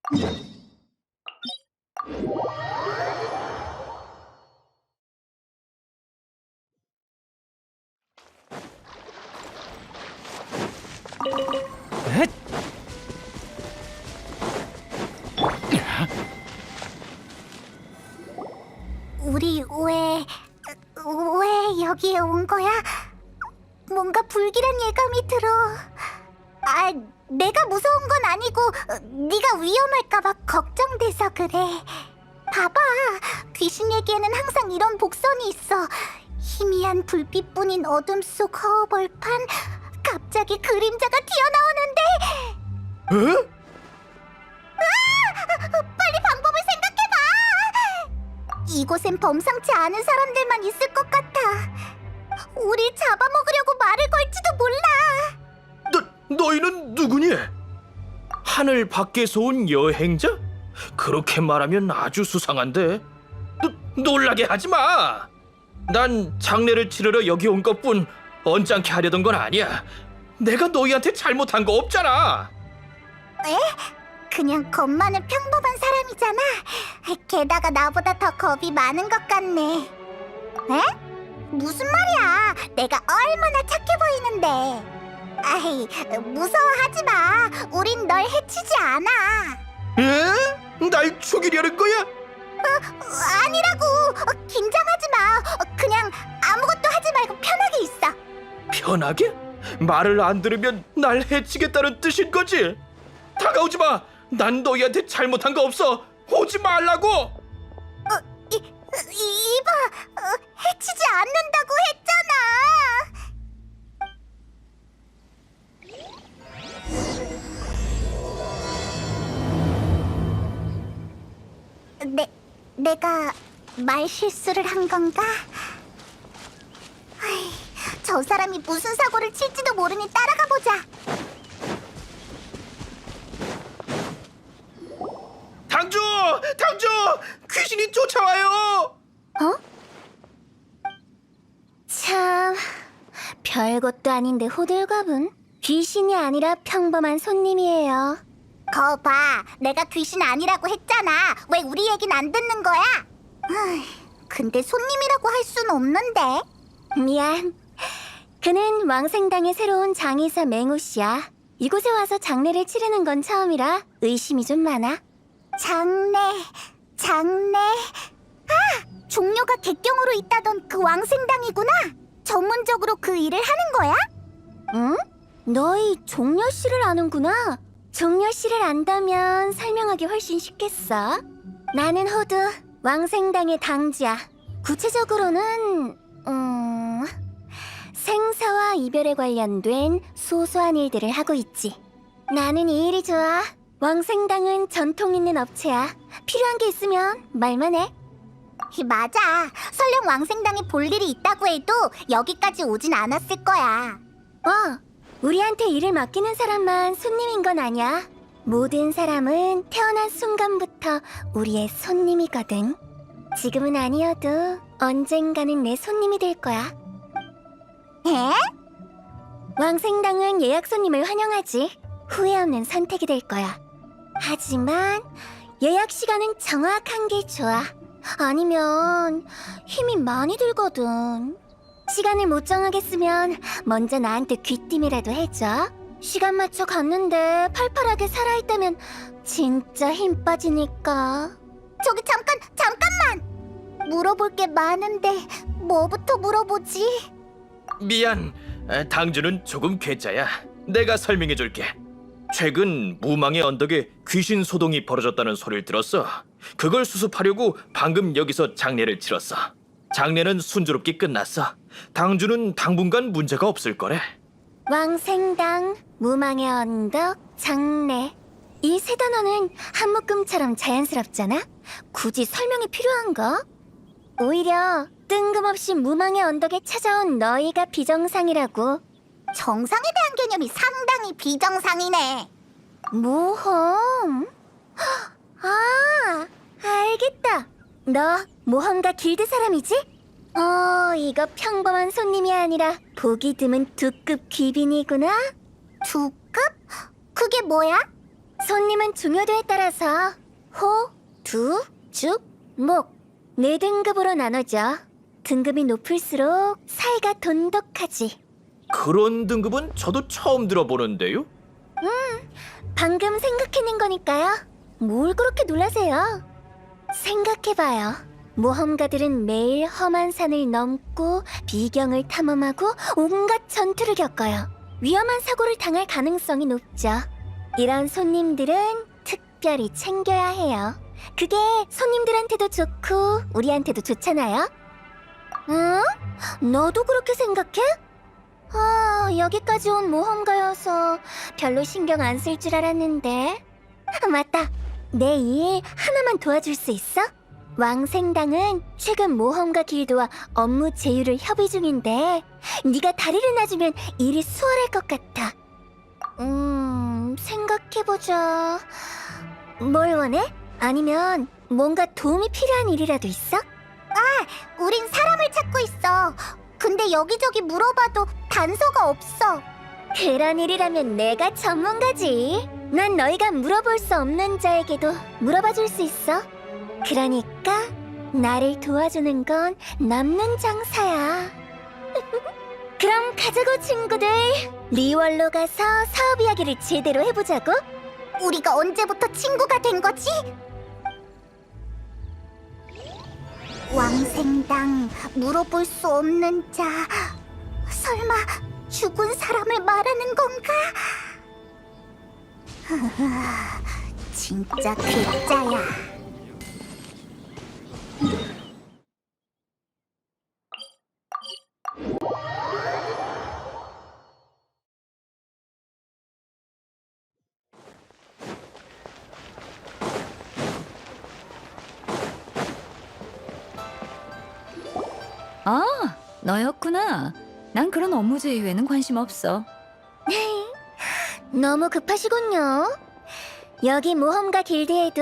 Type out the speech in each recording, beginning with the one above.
헷! 우리 왜 여기에 온 거야? 뭔가 불길한 예감이 들어. 아, 내가 무서운 건 아니고 네가 위험할까 봐 걱정돼서 그래. 봐봐, 귀신 얘기에는 항상 이런 복선이 있어. 희미한 불빛뿐인 어둠 속 허허벌판, 갑자기 그림자가 튀어나오는데. 에? 빨리 방법을 생각해봐. 이곳엔 범상치 않은 사람들만 있을 것 같아. 우리 잡아먹으려고 말을 걸지도 몰라. 너희는 누구니? 하늘 밖에서 온 여행자? 그렇게 말하면 아주 수상한데. 놀라게 하지 마. 난 장례를 치르러 여기 온 것뿐 언짢게 하려던 건 아니야. 내가 너희한테 잘못한 거 없잖아. 에? 그냥 겁 많은 평범한 사람이잖아. 게다가 나보다 더 겁이 많은 것 같네. 에? 무슨 말이야? 내가 얼마나 착해 보이는데. 아이, 무서워하지 마. 우린 널 해치지 않아. 에? 날 죽이려는 거야? 아니라고. 긴장하지 마. 그냥 아무것도 하지 말고 편하게 있어. 편하게? 말을 안 들으면 날 해치겠다는 뜻인 거지? 다가오지 마. 난 너희한테 잘못한 거 없어. 오지 말라고. 이봐, 해치지 않는다고 했잖아. 내가 말 실수를 한 건가? 아이, 저 사람이 무슨 사고를 칠지도 모르니 따라가 보자. 당주! 귀신이 쫓아와요! 참, 별것도 아닌데 호들갑은? 귀신이 아니라 평범한 손님이에요. 거봐, 내가 귀신 아니라고 했잖아. 왜 우리 얘긴 안 듣는 거야? 근데 손님이라고 할 순 없는데. 미안. 그는 왕생당의 새로운 장의사 맹우 씨야. 이곳에 와서 장례를 치르는 건 처음이라 의심이 좀 많아. 장례. 종료가 객경으로 있다던 그 왕생당이구나. 전문적으로 그 일을 하는 거야? 응? 너희 종려 씨를 아는구나. 종려 씨를 안다면 설명하기 훨씬 쉽겠어. 나는 호두, 왕생당의 당지야. 구체적으로는 생사와 이별에 관련된 소소한 일들을 하고 있지. 나는 이 일이 좋아. 왕생당은 전통 있는 업체야. 필요한 게 있으면 말만 해. 맞아. 설령 왕생당에 볼 일이 있다고 해도 여기까지 오진 않았을 거야. 우리한테 일을 맡기는 사람만 손님인 건 아니야. 모든 사람은 태어난 순간부터 우리의 손님이거든. 지금은 아니어도 언젠가는 내 손님이 될 거야. 에? 왕생당은 예약 손님을 환영하지. 후회 없는 선택이 될 거야. 하지만 예약 시간은 정확한 게 좋아. 아니면 힘이 많이 들거든. 시간을 못 정하겠으면 먼저 나한테 귀띔이라도 해줘. 시간 맞춰 갔는데 팔팔하게 살아있다면 진짜 힘 빠지니까. 저기 잠깐만! 물어볼 게 많은데 뭐부터 물어보지? 미안. 당주는 조금 괴짜야. 내가 설명해 줄게. 최근 무망의 언덕에 귀신 소동이 벌어졌다는 소리를 들었어. 그걸 수습하려고 방금 여기서 장례를 치렀어. 장례는 순조롭게 끝났어. 당주는 당분간 문제가 없을 거래. 왕생당, 무망의 언덕, 장례. 이 세 단어는 한 묶음처럼 자연스럽잖아? 굳이 설명이 필요한가? 오히려 뜬금없이 무망의 언덕에 찾아온 너희가 비정상이라고. 정상에 대한 개념이 상당히 비정상이네. 모험? 알겠다. 너 모험가 길드 사람이지? 이거 평범한 손님이 아니라 보기 드문 두급 귀빈이구나. 두급? 그게 뭐야? 손님은 중요도에 따라서 호, 두, 죽, 목, 4등급으로 나눠져. 등급이 높을수록 사이가 돈독하지. 그런 등급은 저도 처음 들어보는데요. 방금 생각해낸 거니까요. 뭘 그렇게 놀라세요? 생각해봐요. 모험가들은 매일 험한 산을 넘고 비경을 탐험하고 온갖 전투를 겪어요. 위험한 사고를 당할 가능성이 높죠. 이런 손님들은 특별히 챙겨야 해요. 그게 손님들한테도 좋고 우리한테도 좋잖아요. 응? 너도 그렇게 생각해? 여기까지 온 모험가여서 별로 신경 안 쓸 줄 알았는데. 맞다. 내 일 하나만 도와줄 수 있어? 왕생당은 최근 모험가 길드와 업무 제휴를 협의 중인데 네가 다리를 놔주면 일이 수월할 것 같아. 생각해보자. 뭘 원해? 아니면 뭔가 도움이 필요한 일이라도 있어? 우린 사람을 찾고 있어. 근데 여기저기 물어봐도 단서가 없어. 그런 일이라면 내가 전문가지. 난 너희가 물어볼 수 없는 자에게도 물어봐 줄 수 있어. 그러니까 나를 도와주는 건 남는 장사야. 그럼 가자고 친구들. 리월로 가서 사업 이야기를 제대로 해보자고. 우리가 언제부터 친구가 된 거지? 왕생당 물어볼 수 없는 자. 설마 죽은 사람을 말하는 건가? 진짜 괴짜야. 아, 너였구나. 난 그런 업무 제휴에는 관심 없어. 너무 급하시군요. 여기 모험가 길드에도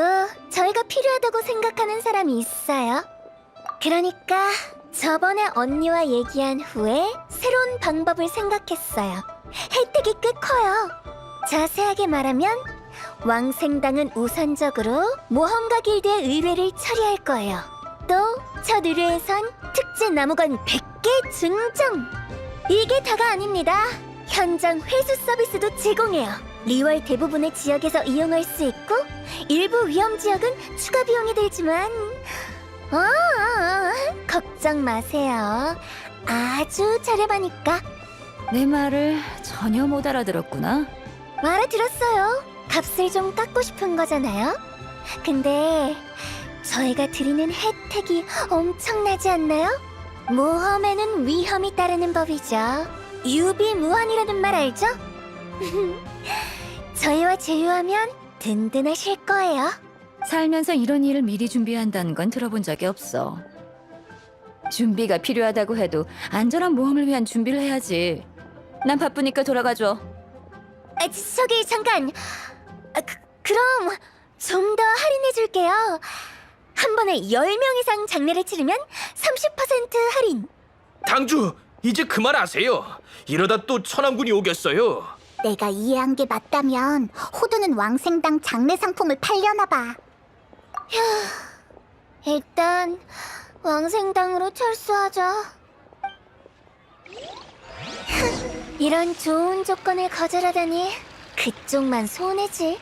저희가 필요하다고 생각하는 사람이 있어요. 그러니까 저번에 언니와 얘기한 후에 새로운 방법을 생각했어요. 혜택이 꽤 커요. 자세하게 말하면 왕생당은 우선적으로 모험가 길드의 의뢰를 처리할 거예요. 또 첫 의뢰에선 특제 나무건 100개 증정! 이게 다가 아닙니다. 현장 회수 서비스도 제공해요. 리월 대부분의 지역에서 이용할 수 있고 일부 위험 지역은 추가 비용이 들지만 걱정 마세요. 아주 저렴하니까. 내 말을 전혀 못 알아들었구나. 알아들었어요. 값을 좀 깎고 싶은 거잖아요. 근데 저희가 드리는 혜택이 엄청나지 않나요? 모험에는 위험이 따르는 법이죠. 유비무환이라는 말 알죠? 저희와 제휴하면 든든하실 거예요. 살면서 이런 일을 미리 준비한다는 건 들어본 적이 없어. 준비가 필요하다고 해도 안전한 모험을 위한 준비를 해야지. 난 바쁘니까 돌아가줘. 저기 잠깐. 그럼 좀 더 할인해 줄게요. 한 번에 10명 이상 장례를 치르면 30% 할인. 당주, 이제 그만하세요. 이러다 또 천왕군이 오겠어요. 내가 이해한 게 맞다면 호두는 왕생당 장례 상품을 팔려나 봐. 일단 왕생당으로 철수하자. 이런 좋은 조건을 거절하다니 그쪽만 손해지.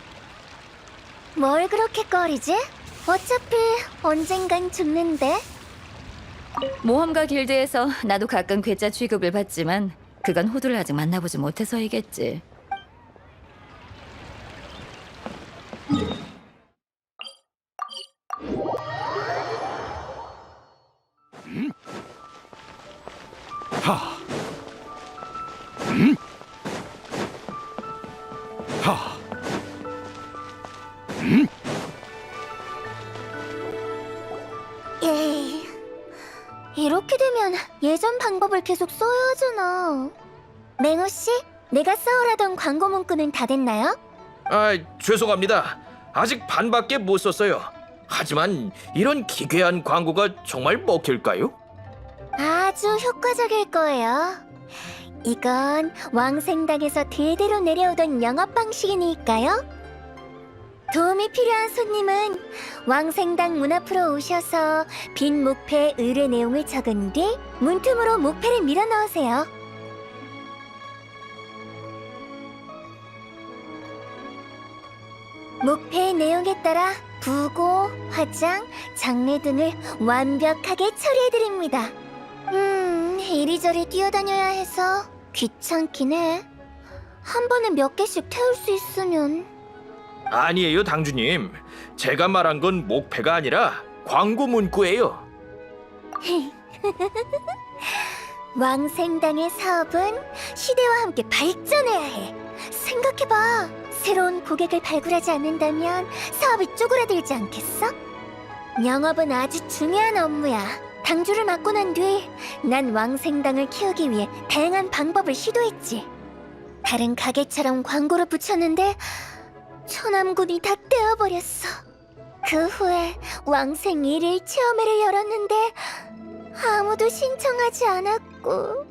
뭘 그렇게 꺼리지? 어차피 언젠간 죽는데. 모험가 길드에서 나도 가끔 괴짜 취급을 받지만 그건 호두를 아직 만나보지 못해서이겠지. 하. 하. 에이, 이렇게 되면 예전 방법을 계속 써야 하잖아. 맹호 씨, 내가 써오라던 광고 문구는 다 됐나요? 죄송합니다. 아직 반밖에 못 썼어요. 하지만 이런 기괴한 광고가 정말 먹힐까요? 아주 효과적일 거예요. 이건 왕생당에서 대대로 내려오던 영업 방식이니까요. 도움이 필요한 손님은 왕생당 문 앞으로 오셔서 빈 목패에 의뢰 내용을 적은 뒤 문틈으로 목패를 밀어 넣으세요. 목패의 내용에 따라 부고, 화장, 장례 등을 완벽하게 처리해드립니다. 이리저리 뛰어다녀야 해서 귀찮긴 해. 한 번에 몇 개씩 태울 수 있으면. 아니에요, 당주님. 제가 말한 건 목패가 아니라 광고 문구예요. 왕생당의 사업은 시대와 함께 발전해야 해. 생각해봐. 새로운 고객을 발굴하지 않는다면 사업이 쪼그라들지 않겠어? 영업은 아주 중요한 업무야. 당주를 맡고 난 뒤 난 왕생당을 키우기 위해 다양한 방법을 시도했지. 다른 가게처럼 광고를 붙였는데 천암군이 다 떼어버렸어. 그 후에 왕생 1일 체험회를 열었는데 아무도 신청하지 않았고.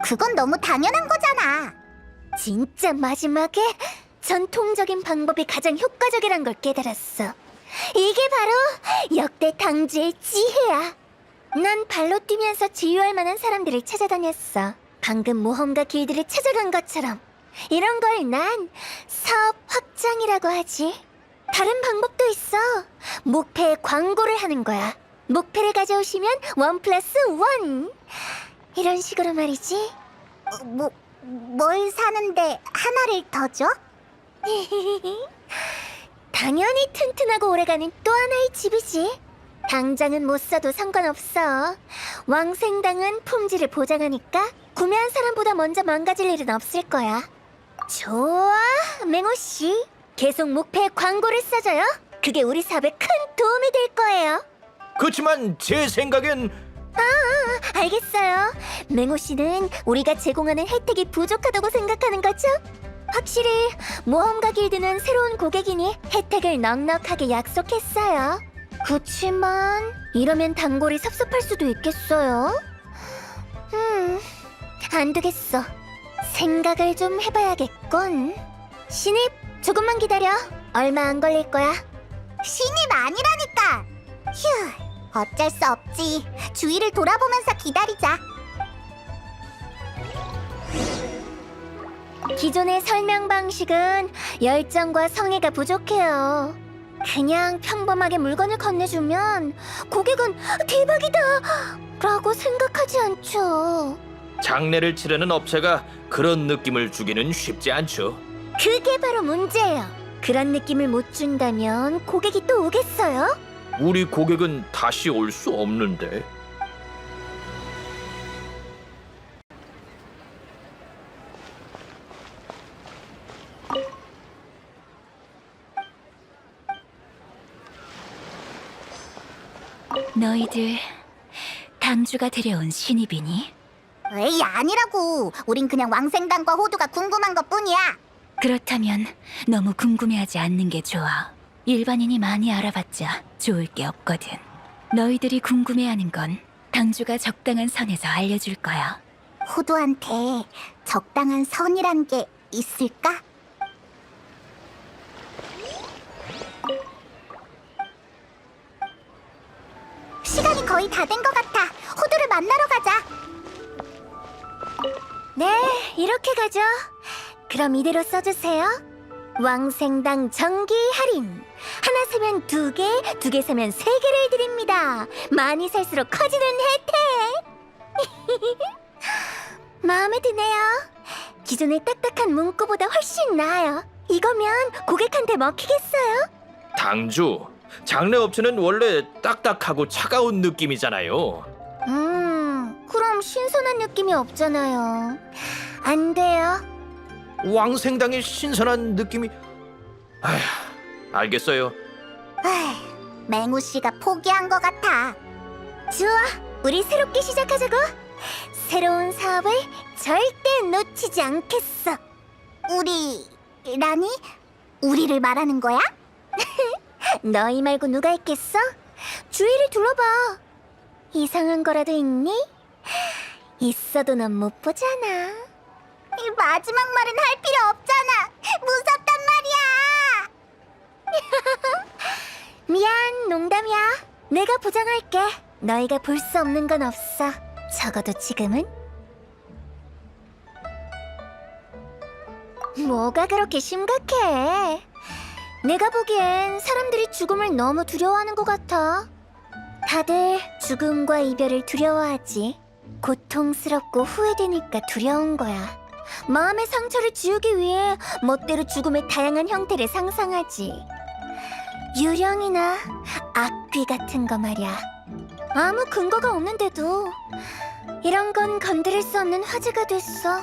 그건 너무 당연한 거잖아. 진짜 마지막에 전통적인 방법이 가장 효과적이란 걸 깨달았어. 이게 바로 역대 당주의 지혜야. 난 발로 뛰면서 지휘할 만한 사람들을 찾아다녔어. 방금 모험가 길드를 찾아간 것처럼. 이런 걸 난 사업 확장이라고 하지. 다른 방법도 있어. 목패에 광고를 하는 거야. 목패를 가져오시면 1+1. 이런 식으로 말이지. 뭘 사는데 하나를 더 줘? 당연히 튼튼하고 오래가는 또 하나의 집이지. 당장은 못 사도 상관없어. 왕생당은 품질을 보장하니까 구매한 사람보다 먼저 망가질 일은 없을 거야. 좋아, 맹호씨. 계속 목패에 광고를 써줘요. 그게 우리 사업에 큰 도움이 될 거예요. 그렇지만 제 생각엔 알겠어요. 맹호씨는 우리가 제공하는 혜택이 부족하다고 생각하는 거죠? 확실히 모험가 길드는 새로운 고객이니 혜택을 넉넉하게 약속했어요. 그치만 이러면 단골이 섭섭할 수도 있겠어요. 안 되겠어. 생각을 좀 해봐야겠군. 신입, 조금만 기다려. 얼마 안 걸릴 거야. 신입 아니라니까. 휴, 어쩔 수 없지. 주위를 돌아보면서 기다리자. 기존의 설명 방식은 열정과 성의가 부족해요. 그냥 평범하게 물건을 건네주면 고객은 대박이다! 라고 생각하지 않죠. 장례를 치르는 업체가 그런 느낌을 주기는 쉽지 않죠. 그게 바로 문제예요. 그런 느낌을 못 준다면 고객이 또 오겠어요? 우리 고객은 다시 올 수 없는데. 너희들 당주가 데려온 신입이니? 에이, 아니라고. 우린 그냥 왕생당과 호두가 궁금한 것뿐이야. 그렇다면 너무 궁금해하지 않는 게 좋아. 일반인이 많이 알아봤자 좋을 게 없거든. 너희들이 궁금해하는 건 당주가 적당한 선에서 알려줄 거야. 호두한테 적당한 선이란 게 있을까? 시간이 거의 다 된 것 같아. 호두를 만나러 가자. 네, 이렇게 가죠. 그럼 이대로 써주세요. 왕생당 정기 할인. 하나 사면 2개, 2개 사면 3개를 드립니다. 많이 살수록 커지는 혜택. 마음에 드네요. 기존의 딱딱한 문구보다 훨씬 나아요. 이거면 고객한테 먹히겠어요? 당주, 장례 업체는 원래 딱딱하고 차가운 느낌이잖아요. 그럼 신선한 느낌이 없잖아요. 안 돼요. 왕생당의 신선한 느낌이... 아휴, 알겠어요. 맹우 씨가 포기한 것 같아. 좋아, 우리 새롭게 시작하자고. 새로운 사업을 절대 놓치지 않겠어. 우리라니? 우리를 말하는 거야? 너희 말고 누가 있겠어? 주위를 둘러봐. 이상한 거라도 있니? 있어도 넌 못 보잖아. 이 마지막 말은 할 필요 없잖아. 무섭단 말이야. 내가 보장할게. 너희가 볼 수 없는 건 없어. 적어도 지금은. 뭐가 그렇게 심각해? 내가 보기엔 사람들이 죽음을 너무 두려워하는 것 같아. 다들 죽음과 이별을 두려워하지. 고통스럽고 후회되니까 두려운 거야. 마음의 상처를 지우기 위해 멋대로 죽음의 다양한 형태를 상상하지. 유령이나 악귀 같은 거 말이야. 아무 근거가 없는데도 이런 건 건드릴 수 없는 화제가 됐어.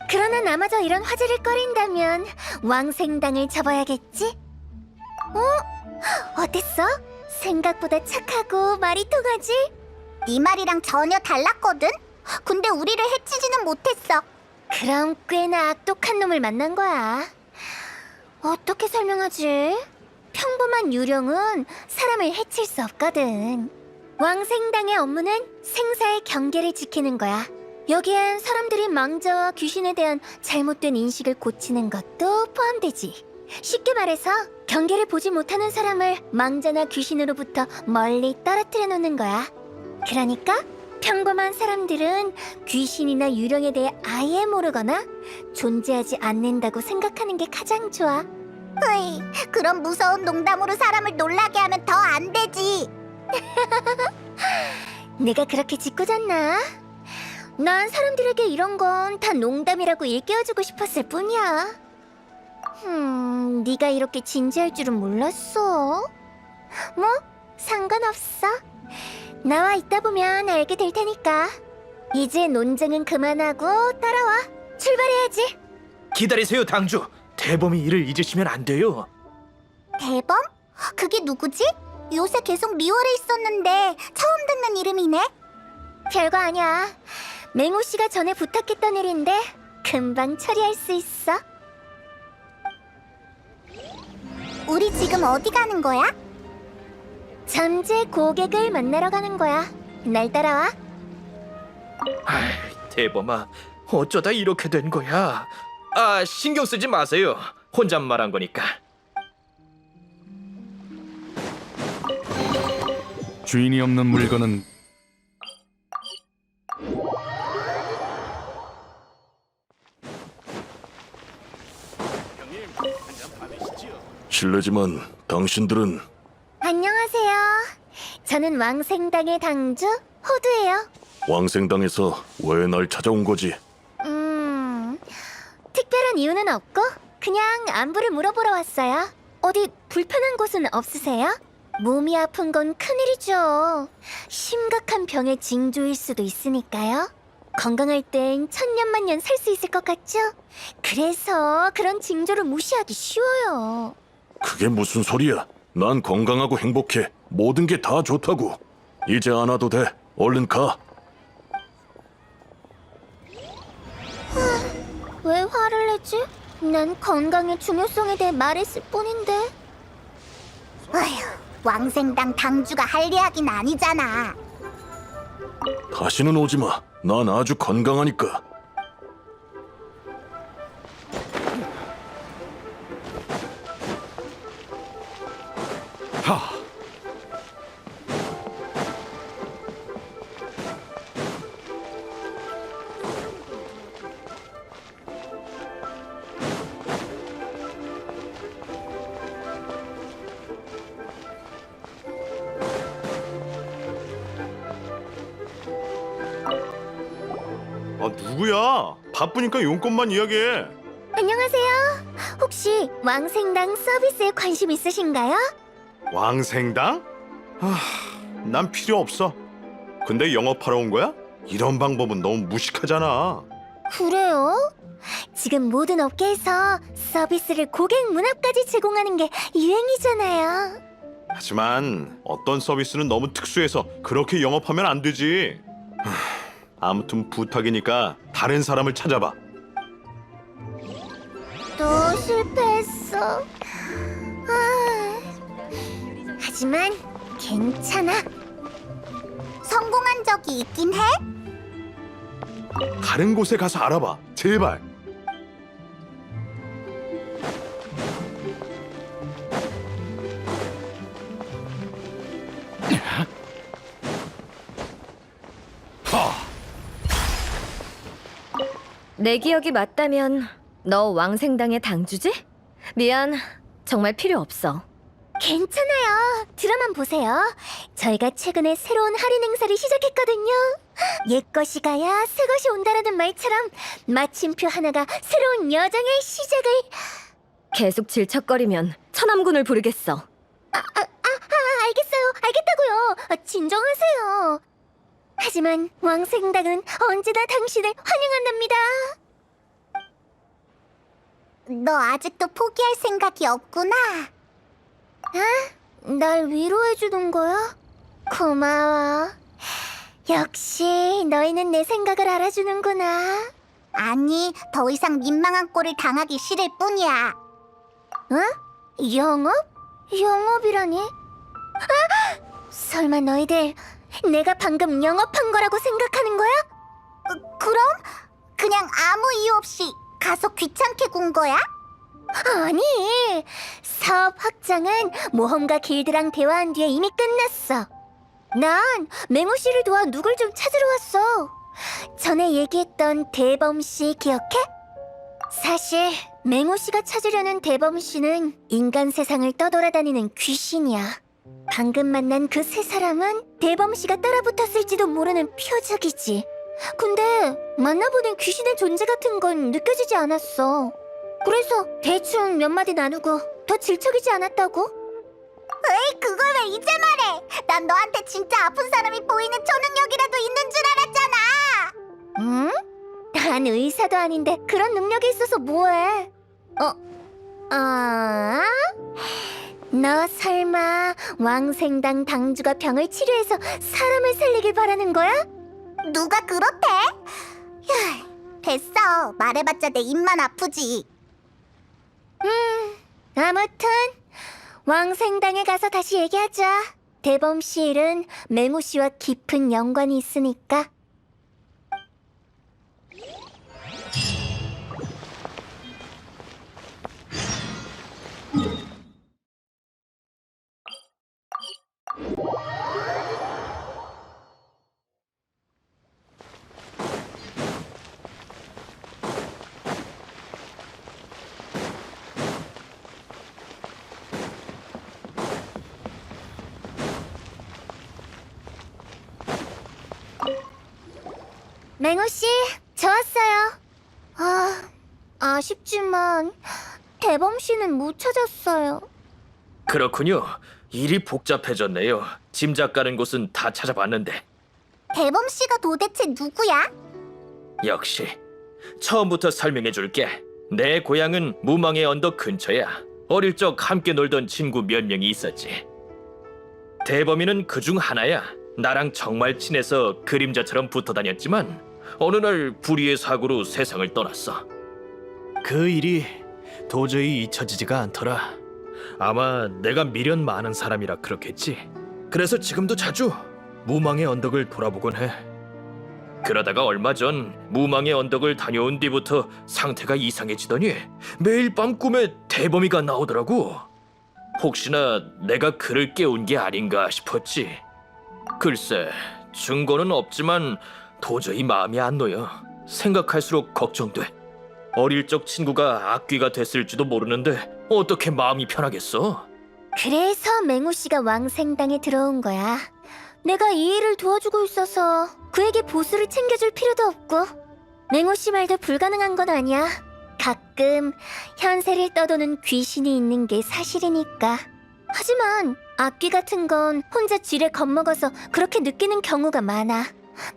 그러나 나마저 이런 화제를 꺼린다면 왕생당을 접어야겠지? 어땠어? 생각보다 착하고 말이 통하지? 네 말이랑 전혀 달랐거든? 근데 우리를 해치지는 못했어. 그럼 꽤나 악독한 놈을 만난 거야. 어떻게 설명하지? 평범한 유령은 사람을 해칠 수 없거든. 왕생당의 업무는 생사의 경계를 지키는 거야. 여기엔 사람들이 망자와 귀신에 대한 잘못된 인식을 고치는 것도 포함되지. 쉽게 말해서 경계를 보지 못하는 사람을 망자나 귀신으로부터 멀리 떨어뜨려 놓는 거야. 그러니까 평범한 사람들은 귀신이나 유령에 대해 아예 모르거나 존재하지 않는다고 생각하는 게 가장 좋아. 으이, 그런 무서운 농담으로 사람을 놀라게 하면 더 안 되지. 내가 그렇게 짓궂었나? 난 사람들에게 이런 건 다 농담이라고 일깨워주고 싶었을 뿐이야. 네가 이렇게 진지할 줄은 몰랐어. 뭐, 상관없어. 나와 있다 보면 알게 될 테니까. 이제 논쟁은 그만하고 따라와. 출발해야지. 기다리세요, 당주. 대범이 이를 잊으시면 안 돼요. 대범? 그게 누구지? 요새 계속 리월에 있었는데 처음 듣는 이름이네. 별거 아니야. 맹호 씨가 전에 부탁했던 일인데 금방 처리할 수 있어. 우리 지금 어디 가는 거야? 잠재 고객을 만나러 가는 거야. 날 따라와. 대범아, 어쩌다 이렇게 된 거야? 아, 신경 쓰지 마세요. 혼잣말한 거니까. 주인이 없는 물건은 실례지만 당신들은 안녕하세요. 저는 왕생당의 당주 호두예요. 왕생당에서 왜 날 찾아온 거지? 특별한 이유는 없고 그냥 안부를 물어보러 왔어요. 어디 불편한 곳은 없으세요? 몸이 아픈 건 큰일이죠. 심각한 병의 징조일 수도 있으니까요. 건강할 땐 천년만년 살 수 있을 것 같죠? 그래서 그런 징조를 무시하기 쉬워요. 그게 무슨 소리야? 난 건강하고 행복해. 모든 게 다 좋다고. 이제 안 와도 돼. 얼른 가. 왜 화를 내지? 난 건강의 중요성에 대해 말했을 뿐인데. 아휴, 왕생당 당주가 할 이야기는 아니잖아. 다시는 오지 마. 난 아주 건강하니까. 하. 아, 누구야? 바쁘니까 용건만 이야기해. 안녕하세요. 혹시 왕생당 서비스에 관심 있으신가요? 왕생당? 난 필요 없어. 근데 영업하러 온 거야? 이런 방법은 너무 무식하잖아. 그래요? 지금 모든 업계에서 서비스를 고객 문 앞까지 제공하는 게 유행이잖아요. 하지만 어떤 서비스는 너무 특수해서 그렇게 영업하면 안 되지. 아무튼 부탁이니까 다른 사람을 찾아봐. 또 실패했어. 하지만 괜찮아. 성공한 적이 있긴 해? 다른 곳에 가서 알아봐. 제발. 내 기억이 맞다면 너 왕생당의 당주지? 미안, 정말 필요 없어. 괜찮아요. 드라마 보세요. 저희가 최근에 새로운 할인 행사를 시작했거든요. 옛 것이 가야 새 것이 온다라는 말처럼 마침표 하나가 새로운 여정의 시작을... 계속 질척거리면 천암군을 부르겠어. 알겠어요. 알겠다고요. 진정하세요. 하지만 왕생당은 언제나 당신을 환영한답니다. 너 아직도 포기할 생각이 없구나. 날 위로해주는 거야? 고마워. 역시 너희는 내 생각을 알아주는구나. 아니, 더 이상 민망한 꼴을 당하기 싫을 뿐이야. 영업? 영업이라니? 설마 너희들 내가 방금 영업한 거라고 생각하는 거야? 그럼 그냥 아무 이유 없이 가서 귀찮게 군 거야? 아니, 사업 확장은 모험가 길드랑 대화한 뒤에 이미 끝났어. 난 맹우 씨를 도와 누굴 좀 찾으러 왔어. 전에 얘기했던 대범 씨 기억해? 사실 맹우 씨가 찾으려는 대범 씨는 인간 세상을 떠돌아다니는 귀신이야. 방금 만난 그 세 사람은 대범 씨가 따라붙었을지도 모르는 표적이지. 근데 만나보는 귀신의 존재 같은 건 느껴지지 않았어. 그래서 대충 몇 마디 나누고 더 질척이지 않았다고? 에이, 그걸 왜 이제 말해? 난 너한테 진짜 아픈 사람이 보이는 초능력이라도 있는 줄 알았잖아. 응? 난 의사도 아닌데 그런 능력이 있어서 뭐해? 너 설마 왕생당 당주가 병을 치료해서 사람을 살리길 바라는 거야? 누가 그렇대? 휴, 됐어. 말해봤자 내 입만 아프지. 아무튼 왕생당에 가서 다시 얘기하자. 대범 씨 일은 맹우 씨와 깊은 연관이 있으니까. 맹우 씨, 저 왔어요. 아쉽지만 대범 씨는 못 찾았어요. 그렇군요. 일이 복잡해졌네요. 짐작 가는 곳은 다 찾아봤는데 대범 씨가 도대체 누구야? 역시 처음부터 설명해 줄게. 내 고향은 무망의 언덕 근처야. 어릴 적 함께 놀던 친구 몇 명이 있었지. 대범이는 그중 하나야. 나랑 정말 친해서 그림자처럼 붙어 다녔지만 어느 날 불의의 사고로 세상을 떠났어. 그 일이 도저히 잊혀지지가 않더라. 아마 내가 미련 많은 사람이라 그렇겠지. 그래서 지금도 자주 무망의 언덕을 돌아보곤 해. 그러다가 얼마 전 무망의 언덕을 다녀온 뒤부터 상태가 이상해지더니 매일 밤 꿈에 대범이가 나오더라고. 혹시나 내가 그를 깨운 게 아닌가 싶었지. 글쎄, 증거는 없지만 도저히 마음이 안 놓여. 생각할수록 걱정돼. 어릴 적 친구가 악귀가 됐을지도 모르는데 어떻게 마음이 편하겠어? 그래서 맹우 씨가 왕생당에 들어온 거야. 내가 이 일을 도와주고 있어서 그에게 보수를 챙겨줄 필요도 없고. 맹우 씨 말도 불가능한 건 아니야. 가끔 현세를 떠도는 귀신이 있는 게 사실이니까. 하지만 악귀 같은 건 혼자 쥐를 겁먹어서 그렇게 느끼는 경우가 많아.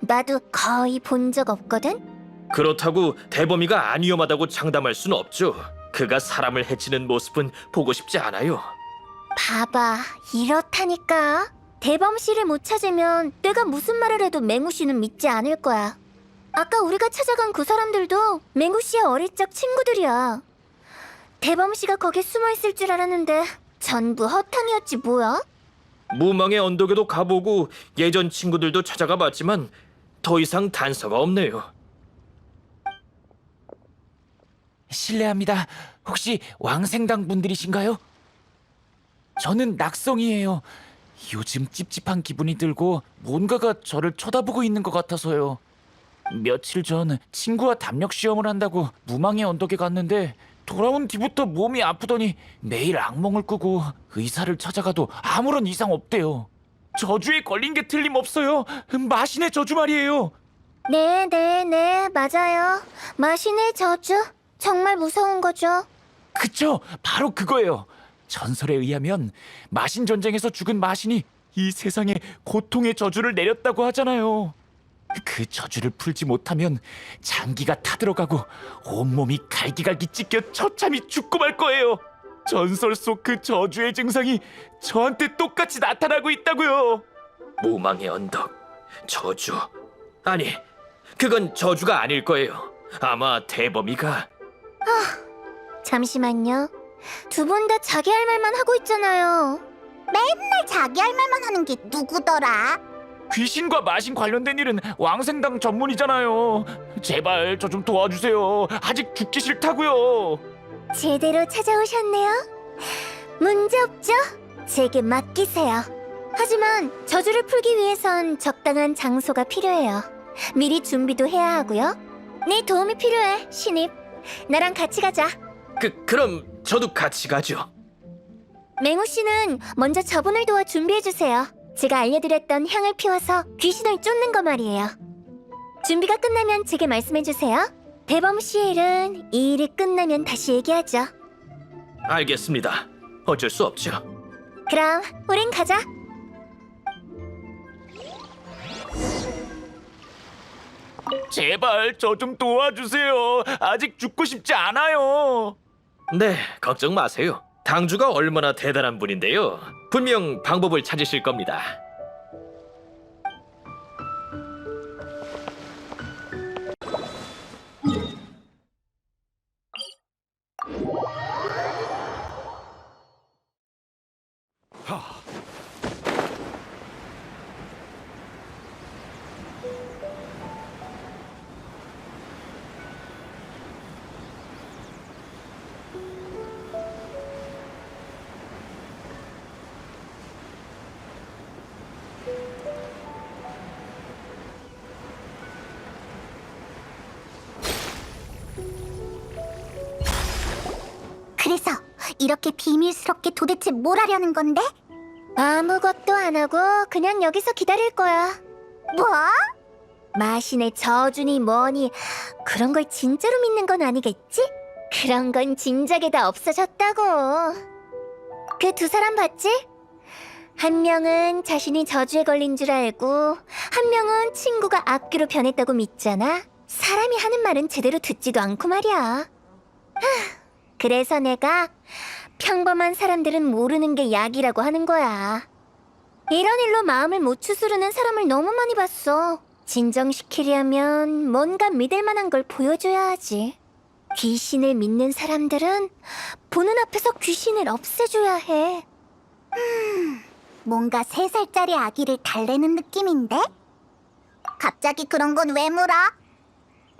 나도 거의 본 적 없거든? 그렇다고 대범이가 안 위험하다고 장담할 순 없죠. 그가 사람을 해치는 모습은 보고 싶지 않아요. 봐봐, 이렇다니까. 대범 씨를 못 찾으면 내가 무슨 말을 해도 맹우 씨는 믿지 않을 거야. 아까 우리가 찾아간 그 사람들도 맹우 씨의 어릴 적 친구들이야. 대범 씨가 거기 숨어 있을 줄 알았는데 전부 허탕이었지 뭐야? 무망의 언덕에도 가보고 예전 친구들도 찾아가 봤지만 더 이상 단서가 없네요. 실례합니다. 혹시 왕생당 분들이신가요? 저는 낙성이에요. 요즘 찝찝한 기분이 들고 뭔가가 저를 쳐다보고 있는 것 같아서요. 며칠 전 친구와 담력 시험을 한다고 무망의 언덕에 갔는데 돌아온 뒤부터 몸이 아프더니 매일 악몽을 꾸고 의사를 찾아가도 아무런 이상 없대요. 저주에 걸린 게 틀림없어요. 마신의 저주 말이에요. 네, 맞아요. 마신의 저주. 정말 무서운 거죠. 그쵸? 바로 그거예요. 전설에 의하면 마신 전쟁에서 죽은 마신이 이 세상에 고통의 저주를 내렸다고 하잖아요. 그 저주를 풀지 못하면 장기가 타들어가고 온몸이 갈기갈기 찢겨 처참히 죽고 말 거예요. 전설 속 그 저주의 증상이 저한테 똑같이 나타나고 있다고요. 무망의 언덕, 저주. 아니, 그건 저주가 아닐 거예요. 아마 대범이가 잠시만요. 두 분 다 자기 할 말만 하고 있잖아요. 맨날 자기 할 말만 하는 게 누구더라? 귀신과 마신 관련된 일은 왕생당 전문이잖아요. 제발 저 좀 도와주세요. 아직 죽기 싫다고요. 제대로 찾아오셨네요. 문제 없죠? 제게 맡기세요. 하지만 저주를 풀기 위해선 적당한 장소가 필요해요. 미리 준비도 해야 하고요. 네 도움이 필요해, 신입. 나랑 같이 가자. 그럼 저도 같이 가죠. 맹우 씨는 먼저 저분을 도와 준비해 주세요. 제가 알려드렸던 향을 피워서 귀신을 쫓는 거 말이에요. 준비가 끝나면 제게 말씀해 주세요. 대범 씨의 일은 이 일이 끝나면 다시 얘기하죠. 알겠습니다. 어쩔 수 없죠. 그럼 우린 가자. 제발 저 좀 도와주세요. 아직 죽고 싶지 않아요. 네, 걱정 마세요. 당주가 얼마나 대단한 분인데요. 분명 방법을 찾으실 겁니다. 그래서 이렇게 비밀스럽게 도대체 뭘 하려는 건데? 아무것도 안 하고 그냥 여기서 기다릴 거야. 뭐? 마신의 저주니 뭐니 그런 걸 진짜로 믿는 건 아니겠지? 그런 건 진작에 다 없어졌다고. 그 두 사람 봤지? 한 명은 자신이 저주에 걸린 줄 알고 한 명은 친구가 악귀로 변했다고 믿잖아. 사람이 하는 말은 제대로 듣지도 않고 말이야. 그래서 내가 평범한 사람들은 모르는 게 약이라고 하는 거야. 이런 일로 마음을 못 추스르는 사람을 너무 많이 봤어. 진정시키려면 뭔가 믿을 만한 걸 보여줘야 하지. 귀신을 믿는 사람들은 보는 앞에서 귀신을 없애줘야 해. 뭔가 3살짜리 아기를 달래는 느낌인데? 갑자기 그런 건 왜 물어?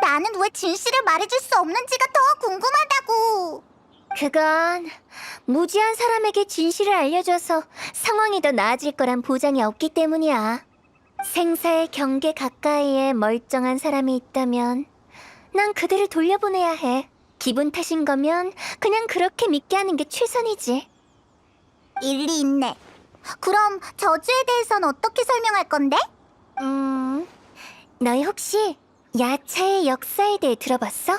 나는 왜 진실을 말해줄 수 없는지가 더 궁금하다고. 그건 무지한 사람에게 진실을 알려줘서 상황이 더 나아질 거란 보장이 없기 때문이야. 생사의 경계 가까이에 멀쩡한 사람이 있다면 난 그들을 돌려보내야 해. 기분 탓인 거면 그냥 그렇게 믿게 하는 게 최선이지. 일리 있네. 그럼 저주에 대해선 어떻게 설명할 건데? 너희 혹시 야차의 역사에 대해 들어봤어?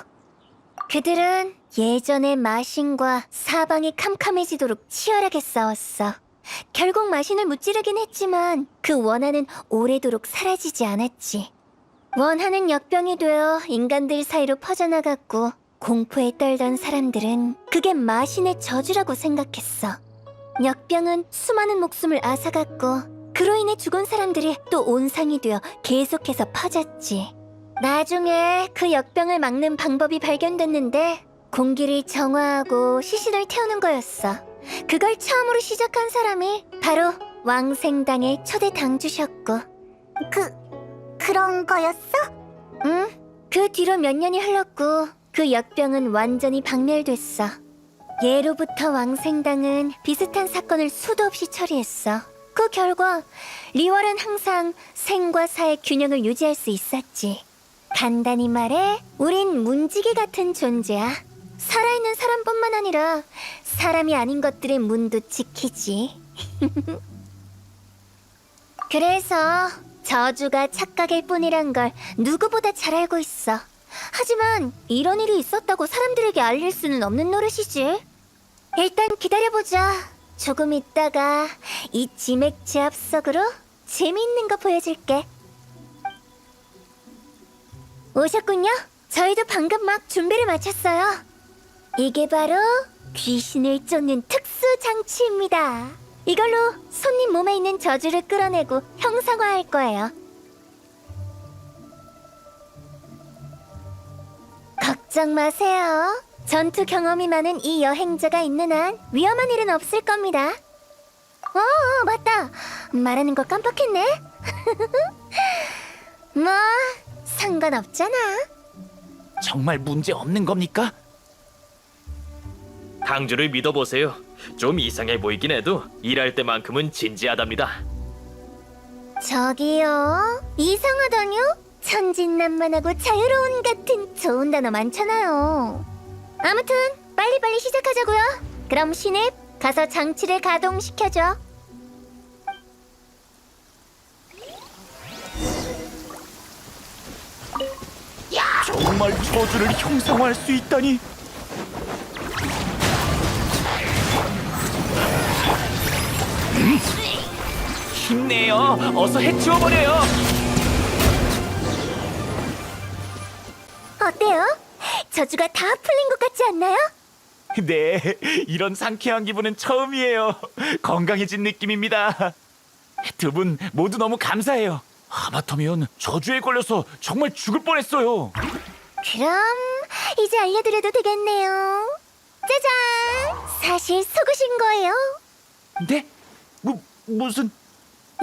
그들은 예전에 마신과 사방이 캄캄해지도록 치열하게 싸웠어. 결국 마신을 무찌르긴 했지만 그 원한은 오래도록 사라지지 않았지. 원한은 역병이 되어 인간들 사이로 퍼져나갔고 공포에 떨던 사람들은 그게 마신의 저주라고 생각했어. 역병은 수많은 목숨을 앗아갔고 그로 인해 죽은 사람들이 또 온상이 되어 계속해서 퍼졌지. 나중에 그 역병을 막는 방법이 발견됐는데 공기를 정화하고 시신을 태우는 거였어. 그걸 처음으로 시작한 사람이 바로 왕생당의 초대 당주셨고. 그런 거였어? 응. 그 뒤로 몇 년이 흘렀고 그 역병은 완전히 박멸됐어. 예로부터 왕생당은 비슷한 사건을 수도 없이 처리했어. 그 결과 리월은 항상 생과 사의 균형을 유지할 수 있었지. 간단히 말해, 우린 문지기 같은 존재야. 살아있는 사람뿐만 아니라 사람이 아닌 것들의 문도 지키지. 그래서 저주가 착각일 뿐이란 걸 누구보다 잘 알고 있어. 하지만 이런 일이 있었다고 사람들에게 알릴 수는 없는 노릇이지. 일단 기다려보자. 조금 있다가 이 지맥 제압석으로 재미있는 거 보여줄게. 오셨군요. 저희도 방금 막 준비를 마쳤어요. 이게 바로 귀신을 쫓는 특수 장치입니다. 이걸로 손님 몸에 있는 저주를 끌어내고 형상화할 거예요. 걱정 마세요. 전투 경험이 많은 이 여행자가 있는 한 위험한 일은 없을 겁니다. 맞다. 말하는 걸 깜빡했네. 뭐 상관없잖아. 정말 문제 없는 겁니까? 당주를 믿어보세요. 좀 이상해 보이긴 해도 일할 때만큼은 진지하답니다. 저기요. 이상하다뇨? 천진난만하고 자유로운 같은 좋은 단어 많잖아요. 아무튼 빨리빨리 시작하자고요. 그럼 신입, 가서 장치를 가동시켜줘. 정말 저주를 형상화할 수 있다니. 힘내요. 어서 해치워버려요. 어때요? 저주가 다 풀린 것 같지 않나요? 네, 이런 상쾌한 기분은 처음이에요. 건강해진 느낌입니다. 두 분 모두 너무 감사해요. 하마터면 저주에 걸려서 정말 죽을 뻔했어요. 그럼 이제 알려드려도 되겠네요. 짜잔! 사실 속으신 거예요. 네? 무슨...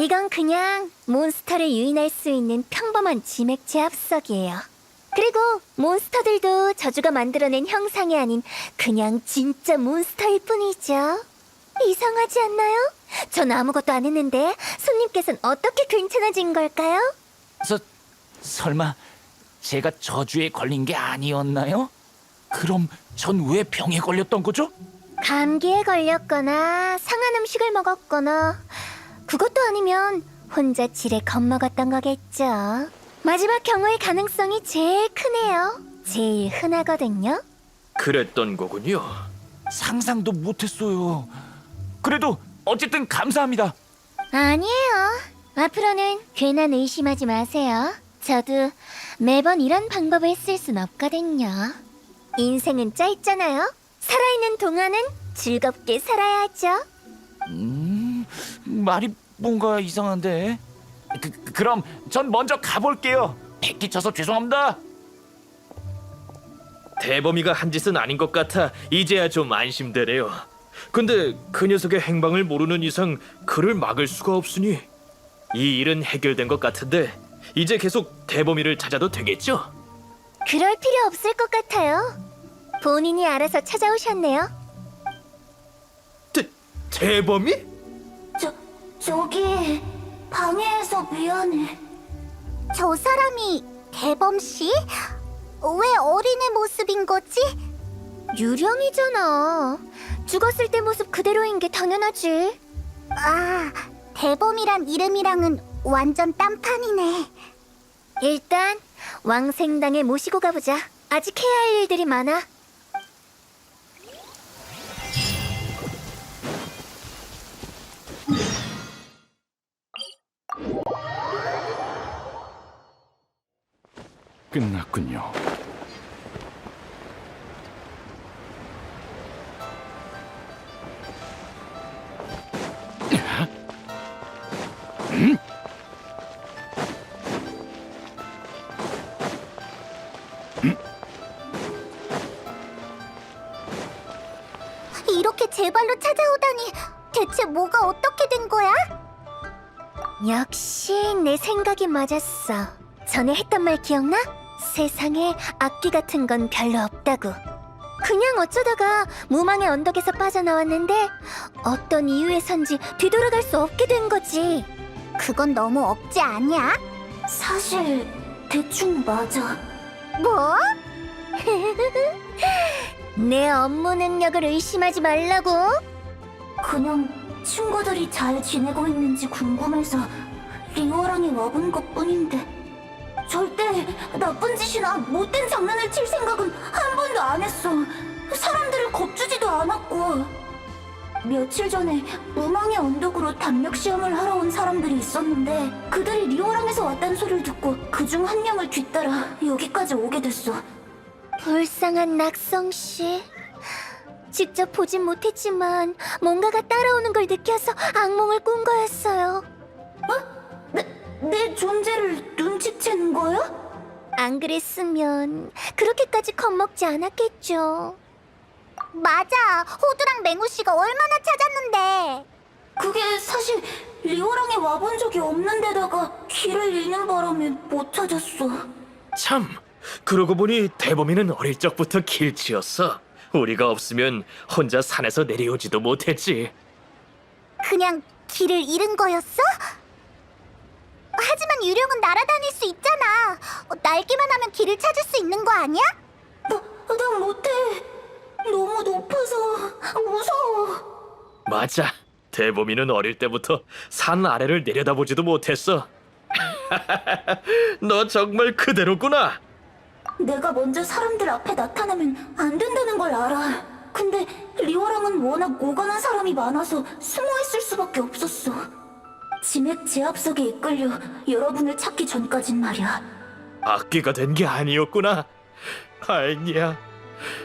이건 그냥 몬스터를 유인할 수 있는 평범한 지맥 제압석이에요. 그리고 몬스터들도 저주가 만들어낸 형상이 아닌 그냥 진짜 몬스터일 뿐이죠. 이상하지 않나요? 전 아무것도 안 했는데 손님께서는 어떻게 괜찮아진 걸까요? 설마 제가 저주에 걸린 게 아니었나요? 그럼 전 왜 병에 걸렸던 거죠? 감기에 걸렸거나 상한 음식을 먹었거나 그것도 아니면 혼자 지레 겁먹었던 거겠죠. 마지막 경우의 가능성이 제일 크네요. 제일 흔하거든요. 그랬던 거군요. 상상도 못했어요. 그래도 어쨌든 감사합니다. 아니에요. 앞으로는 괜한 의심하지 마세요. 저도 매번 이런 방법을 쓸 순 없거든요. 인생은 짧잖아요. 살아있는 동안은 즐겁게 살아야죠. 말이 뭔가 이상한데. 그럼 전 먼저 가볼게요. 패기쳐서 죄송합니다. 대범이가 한 짓은 아닌 것 같아 이제야 좀 안심되네요. 근데 그 녀석의 행방을 모르는 이상 그를 막을 수가 없으니 이 일은 해결된 것 같은데 이제 계속 대범이를 찾아도 되겠죠? 그럴 필요 없을 것 같아요. 본인이 알아서 찾아오셨네요. 대범이? 저기 방해해서 미안해. 저 사람이 대범 씨? 왜 어린애 모습인 거지? 유령이잖아. 죽었을 때 모습 그대로인 게 당연하지. 아, 대범이란 이름이랑은 완전 딴판이네. 일단 왕생당에 모시고 가보자. 아직 해야 할 일들이 많아. 끝났군요. 이렇게 제 발로 찾아오다니 대체 뭐가 어떻게 된 거야? 역시 내 생각이 맞았어. 전에 했던 말 기억나? 세상에 악귀 같은 건 별로 없다고. 그냥 어쩌다가 무망의 언덕에서 빠져나왔는데 어떤 이유에선지 되돌아갈 수 없게 된 거지. 그건 너무 억지 아니야? 사실 대충 맞아. 뭐? 내 업무 능력을 의심하지 말라고. 그냥 친구들이 잘 지내고 있는지 궁금해서 리오랑이 와본 것뿐인데 절대 나쁜 짓이나 못된 장난을 칠 생각은 한 번도 안 했어. 사람들을 겁주지도 않았고. 며칠 전에 무망의 언덕으로 담력 시험을 하러 온 사람들이 있었는데 그들이 리오랑에서 왔다는 소리를 듣고 그중 한 명을 뒤따라 여기까지 오게 됐어. 불쌍한 낙성 씨. 직접 보진 못했지만 뭔가가 따라오는 걸 느껴서 악몽을 꾼 거였어요. 내 존재를 눈치챈 거야? 안 그랬으면 그렇게까지 겁먹지 않았겠죠. 맞아. 호두랑 맹우 씨가 얼마나 찾았는데. 그게 사실 리오랑에 와본 적이 없는 데다가 길을 잃는 바람에 못 찾았어. 참, 그러고 보니 대범이는 어릴 적부터 길치였어. 우리가 없으면 혼자 산에서 내려오지도 못했지. 그냥 길을 잃은 거였어? 하지만 유령은 날아다닐 수 있잖아. 날기만 하면 길을 찾을 수 있는 거 아니야? 난 못해. 너무 높아서 무서워. 맞아. 대범이는 어릴 때부터 산 아래를 내려다보지도 못했어. 너 정말 그대로구나. 내가 먼저 사람들 앞에 나타나면 안 된다는 걸 알아. 근데 리오랑은 워낙 오가는 사람이 많아서 숨어있을 수밖에 없었어. 지맥 제압석에 이끌려 여러분을 찾기 전까진 말이야. 악귀가 된 게 아니었구나. 다행이야.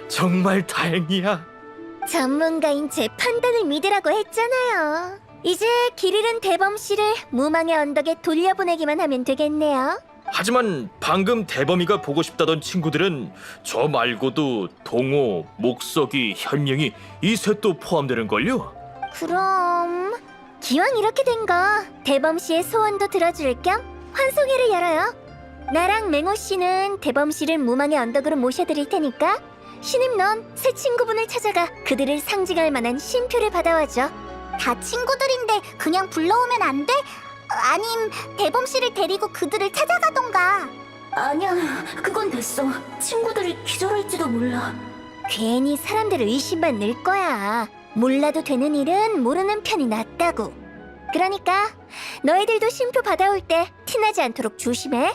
정말 다행이야. 전문가인 제 판단을 믿으라고 했잖아요. 이제 길 잃은 대범 씨를 무망의 언덕에 돌려보내기만 하면 되겠네요. 하지만 방금 대범이가 보고 싶다던 친구들은 저 말고도 동호, 목석이, 현명이 이 셋도 포함되는걸요? 그럼 기왕 이렇게 된 거 대범 씨의 소원도 들어줄 겸 환송회를 열어요. 나랑 맹호 씨는 대범 씨를 무망의 언덕으로 모셔드릴 테니까 신임 넌 새 친구분을 찾아가 그들을 상징할 만한 쉼표를 받아와줘. 다 친구들인데 그냥 불러오면 안 돼? 아님 대범 씨를 데리고 그들을 찾아가던가. 아니야, 그건 됐어. 친구들이 기절할지도 몰라. 괜히 사람들을 의심만 늘 거야. 몰라도 되는 일은 모르는 편이 낫다고. 그러니까 너희들도 쉼표 받아올 때 티나지 않도록 조심해.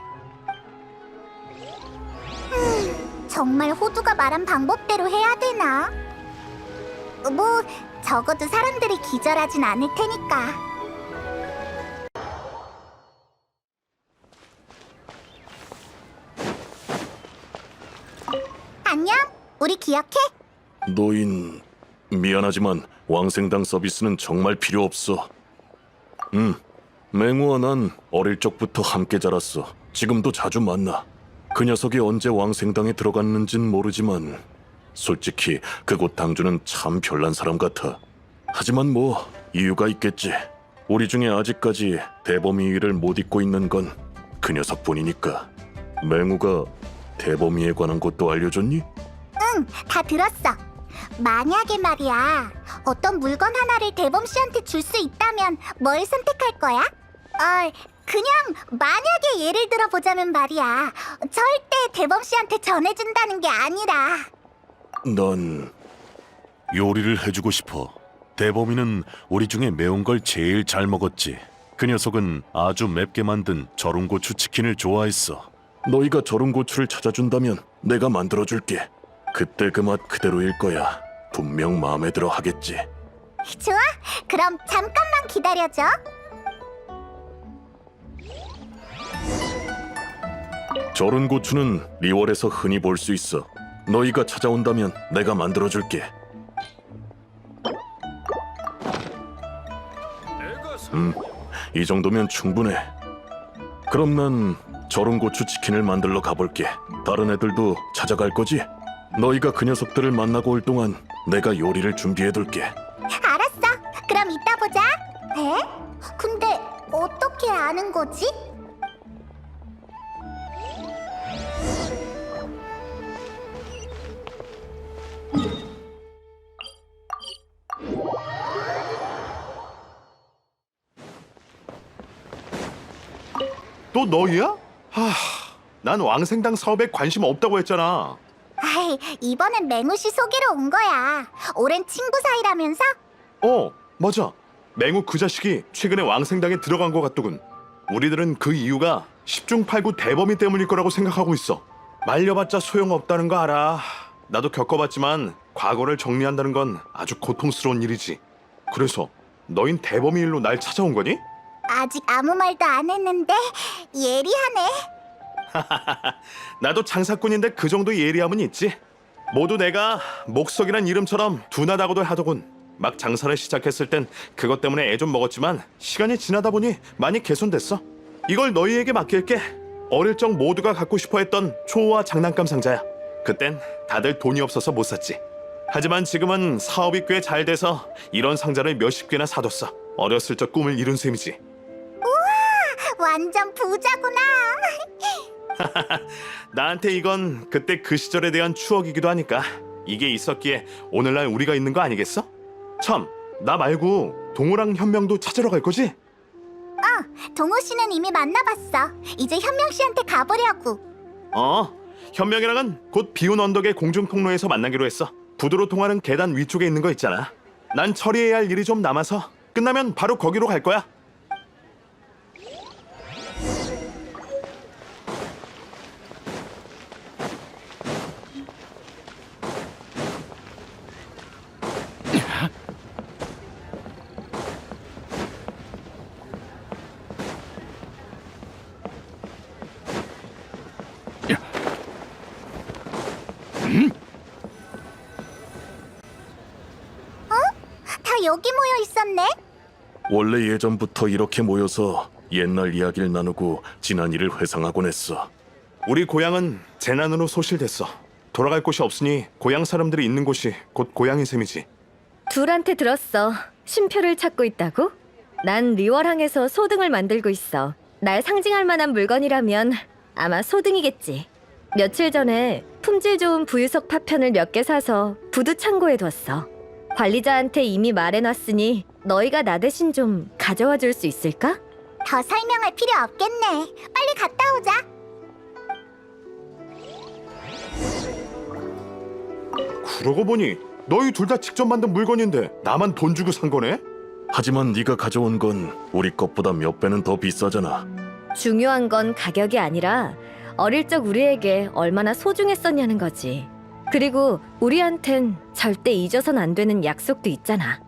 정말 호두가 말한 방법대로 해야 되나? 뭐 적어도 사람들이 기절하진 않을 테니까. 안녕, 우리 기억해? 노인, 미안하지만 왕생당 서비스는 정말 필요 없어. 맹우와 난 어릴 적부터 함께 자랐어. 지금도 자주 만나. 그 녀석이 언제 왕생당에 들어갔는진 모르지만 솔직히 그곳 당주는 참 별난 사람 같아. 하지만 뭐 이유가 있겠지. 우리 중에 아직까지 대범이를 못 잊고 있는 건 그 녀석뿐이니까. 맹우가 대범이에 관한 것도 알려줬니? 응, 다 들었어. 만약에 말이야, 어떤 물건 하나를 대범 씨한테 줄 수 있다면 뭘 선택할 거야? 그냥 만약에 예를 들어보자면 말이야, 절대 대범 씨한테 전해준다는 게 아니라. 난 요리를 해주고 싶어. 대범이는 우리 중에 매운 걸 제일 잘 먹었지. 그 녀석은 아주 맵게 만든 절음고추 치킨을 좋아했어. 너희가 절음고추를 찾아준다면 내가 만들어줄게. 그때 그 맛 그대로일 거야. 분명 마음에 들어 하겠지. 좋아, 그럼 잠깐만 기다려줘. 절음고추는 리월에서 흔히 볼 수 있어. 너희가 찾아온다면 내가 만들어줄게. 이 정도면 충분해. 그럼 난 절음고추 치킨을 만들러 가볼게. 다른 애들도 찾아갈 거지? 너희가 그 녀석들을 만나고 올 동안 내가 요리를 준비해둘게. 알았어, 그럼 이따 보자. 에? 근데 어떻게 아는 거지? 또 너희야? 난 왕생당 사업에 관심 없다고 했잖아. 아이, 이번엔 맹우 씨 소개로 온 거야. 오랜 친구 사이라면서? 맞아. 맹우 그 자식이 최근에 왕생당에 들어간 것 같더군. 우리들은 그 이유가 10중 8구 대범이 때문일 거라고 생각하고 있어. 말려봤자 소용없다는 거 알아. 나도 겪어봤지만 과거를 정리한다는 건 아주 고통스러운 일이지. 그래서 너흰 대범이 일로 날 찾아온 거니? 아직 아무 말도 안 했는데 예리하네. 나도 장사꾼인데 그 정도 예리함은 있지. 모두 내가 목석이란 이름처럼 둔하다고들 하더군. 막 장사를 시작했을 땐 그것 때문에 애 좀 먹었지만 시간이 지나다 보니 많이 개선됐어. 이걸 너희에게 맡길게. 어릴 적 모두가 갖고 싶어 했던 초호화 장난감 상자야. 그땐 다들 돈이 없어서 못 샀지. 하지만 지금은 사업이 꽤 잘 돼서 이런 상자를 몇십 개나 사뒀어. 어렸을 적 꿈을 이룬 셈이지. 완전 부자구나. 나한테 이건 그때 그 시절에 대한 추억이기도 하니까 이게 있었기에 오늘날 우리가 있는 거 아니겠어? 참, 나 말고 동호랑 현명도 찾으러 갈 거지? 동호 씨는 이미 만나봤어. 이제 현명 씨한테 가보려고. 현명이랑은 곧 비운 언덕의 공중통로에서 만나기로 했어. 부두로 통하는 계단 위쪽에 있는 거 있잖아. 난 처리해야 할 일이 좀 남아서 끝나면 바로 거기로 갈 거야. 다 여기 모여 있었네. 원래 예전부터 이렇게 모여서 옛날 이야기를 나누고 지난 일을 회상하곤 했어. 우리 고향은 재난으로 소실됐어. 돌아갈 곳이 없으니 고향 사람들이 있는 곳이 곧 고향인 셈이지. 둘한테 들었어. 쉼표를 찾고 있다고? 난 리월항에서 소등을 만들고 있어. 날 상징할 만한 물건이라면 아마 소등이겠지. 며칠 전에 품질 좋은 부유석 파편을 몇 개 사서 부두 창고에 뒀어. 관리자한테 이미 말해놨으니 너희가 나 대신 좀 가져와 줄 수 있을까? 더 설명할 필요 없겠네. 빨리 갔다 오자. 그러고 보니 너희 둘 다 직접 만든 물건인데 나만 돈 주고 산 거네? 하지만 네가 가져온 건 우리 것보다 몇 배는 더 비싸잖아. 중요한 건 가격이 아니라 어릴 적 우리에게 얼마나 소중했었냐는 거지. 그리고 우리한텐 절대 잊어선 안 되는 약속도 있잖아.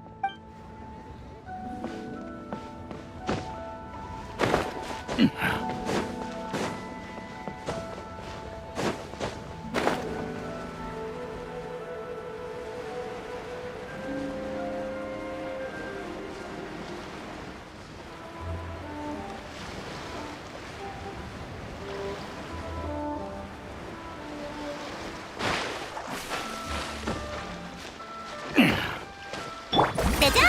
짜잔!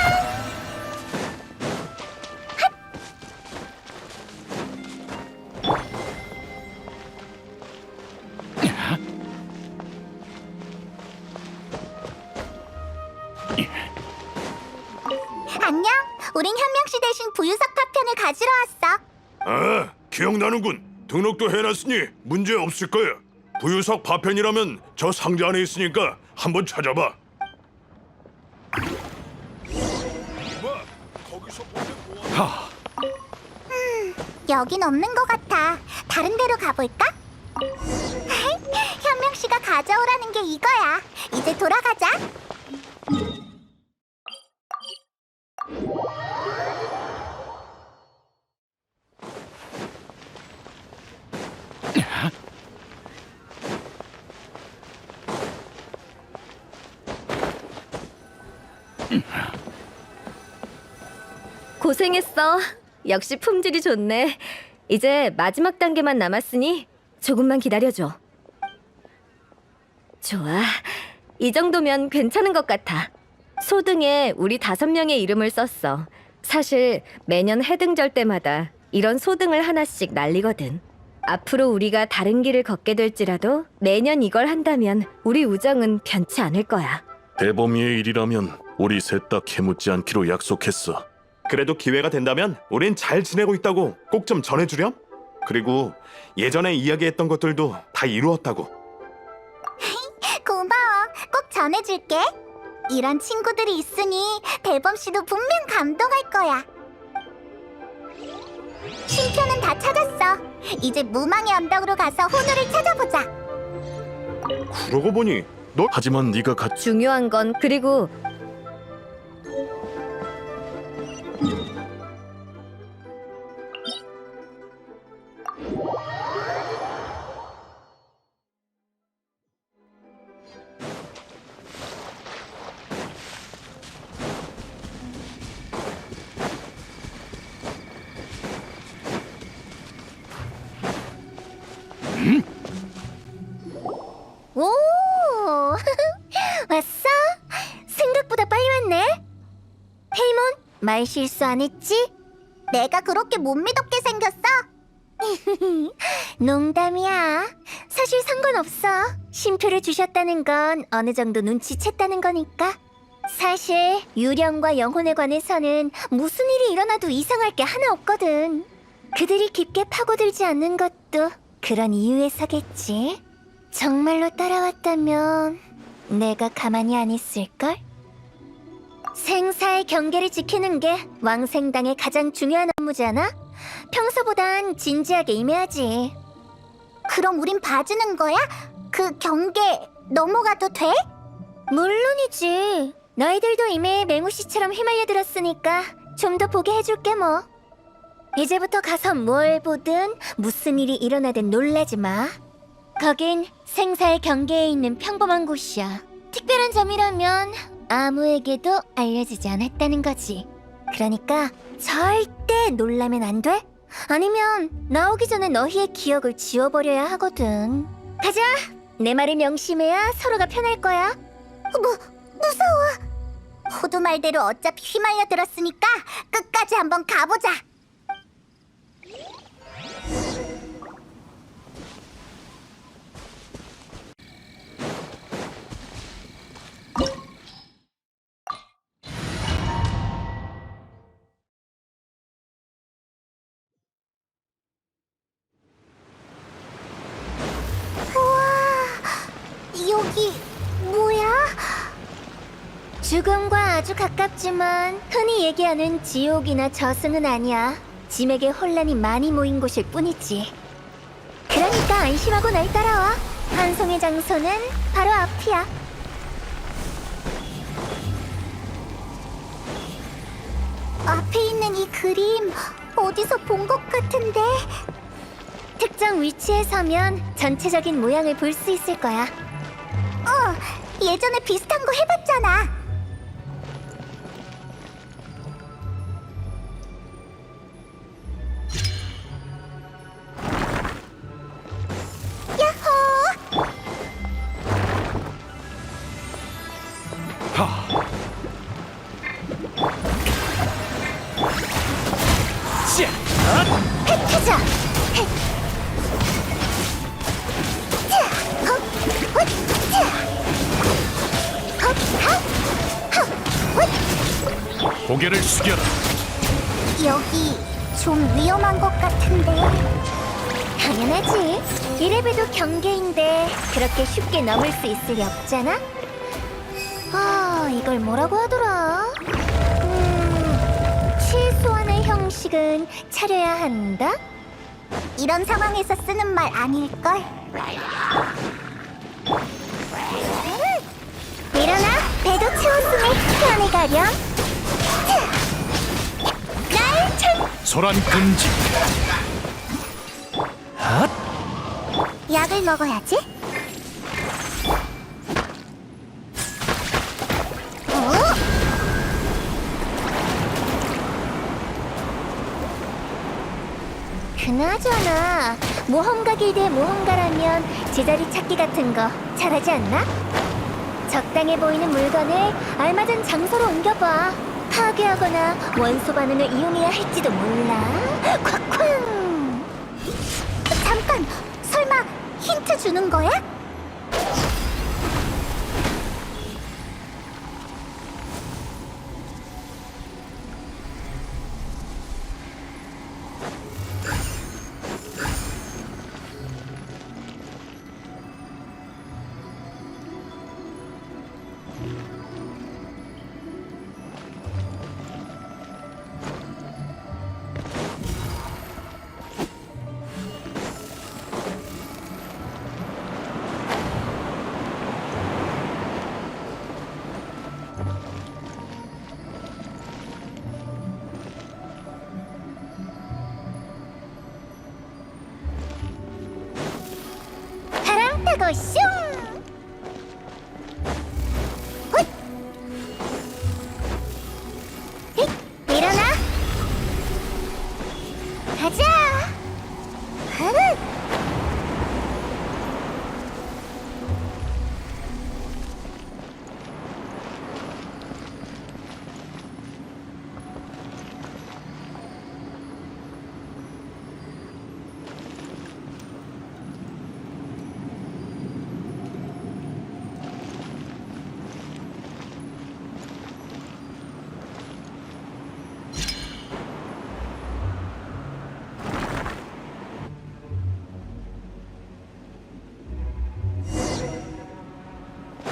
안녕. 우린 현명 씨 대신 부유석 파편을 가지러 왔어. 아, 기억나는군. 등록도 해놨으니 문제 없을 거야. 부유석 파편이라면 저 상자 안에 있으니까 한번 찾아봐. 여긴 없는 것 같아. 다른 데로 가볼까? 현명 씨가 가져오라는 게 이거야. 이제 돌아가자. 고생했어. 역시 품질이 좋네. 이제 마지막 단계만 남았으니 조금만 기다려줘. 좋아. 이 정도면 괜찮은 것 같아. 소등에 우리 5명의 이름을 썼어. 사실 매년 해등절 때마다 이런 소등을 하나씩 날리거든. 앞으로 우리가 다른 길을 걷게 될지라도 매년 이걸 한다면 우리 우정은 변치 않을 거야. 대범이의 일이라면 우리 셋 다 캐묻지 않기로 약속했어. 그래도 기회가 된다면 우린 잘 지내고 있다고 꼭 좀 전해주렴. 그리고 예전에 이야기했던 것들도 다 이루었다고. 고마워. 꼭 전해줄게. 이런 친구들이 있으니 대범 씨도 분명 감동할 거야. 쉼표는 다 찾았어. 이제 무망의 언덕으로 가서 호누를 찾아보자. 그러고 보니 너 하지만 네가 중요한 건 그리고 오, 왔어? 생각보다 빨리 왔네. 페이몬, 말 실수 안 했지? 내가 그렇게 못 믿었게 생겼어? 농담이야. 사실 상관없어. 쉼표를 주셨다는 건 어느 정도 눈치챘다는 거니까. 사실 유령과 영혼에 관해서는 무슨 일이 일어나도 이상할 게 하나 없거든. 그들이 깊게 파고들지 않는 것도 그런 이유에서겠지. 정말로 따라왔다면 내가 가만히 안 있을걸? 생사의 경계를 지키는 게 왕생당의 가장 중요한 업무잖아? 평소보단 진지하게 임해야지. 그럼 우린 봐주는 거야? 그 경계 넘어가도 돼? 물론이지. 너희들도 이미 맹우씨처럼 휘말려들었으니까 좀 더 보게 해줄게 뭐. 이제부터 가서 뭘 보든 무슨 일이 일어나든 놀라지 마. 거긴 생사의 경계에 있는 평범한 곳이야. 특별한 점이라면 아무에게도 알려지지 않았다는 거지. 그러니까 절대 놀라면 안 돼. 아니면 나오기 전에 너희의 기억을 지워버려야 하거든. 가자. 내 말을 명심해야 서로가 편할 거야. 무서워. 호두 말대로 어차피 휘말려 들었으니까 끝까지 한번 가보자. 여기 뭐야? 죽음과 아주 가깝지만 흔히 얘기하는 지옥이나 저승은 아니야. 짐에게 혼란이 많이 모인 곳일 뿐이지. 그러니까 안심하고 날 따라와. 환송의 장소는 바로 앞이야. 앞에 있는 이 그림 어디서 본 것 같은데. 특정 위치에 서면 전체적인 모양을 볼 수 있을 거야. 예전에 비슷한 거 해봤잖아. 야호! 획하자. 고개를 숙여라. 여기 좀 위험한 것 같은데. 당연하지. 이래봬도 경계인데 그렇게 쉽게 넘을 수 있을 리 없잖아. 이걸 뭐라고 하더라? 최소한의 형식은 차려야 한다. 이런 상황에서 쓰는 말 아닐걸? 일어나. 배도 채웠으니 편히 가렴. 날 참. 소란 금지. 약을 먹어야지. 그나저나 모험가 길드의 모험가라면 제자리 찾기 같은 거 잘하지 않나? 적당해 보이는 물건을 알맞은 장소로 옮겨봐. 파괴하거나 원소 반응을 이용해야 할지도 몰라. 콱콱! 잠깐! 설마 힌트 주는 거야? 하고 슝! 훗! 힛! 일어나! 가자! 흐르!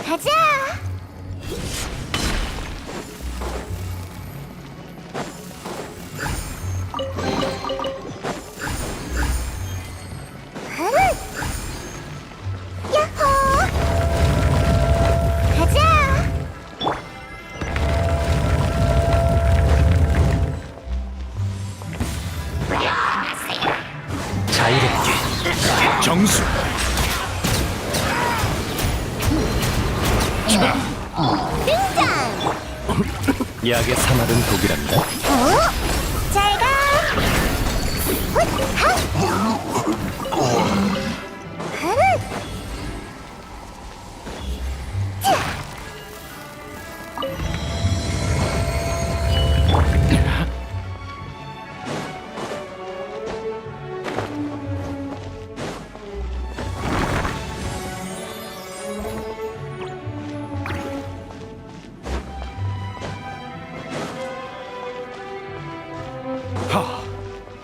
가자! 흐르! 야호! 가자! 자유롭게 정수 등장! 약의 사마른 독이란다. 잘 가! 훗! 하! 흐르! 자!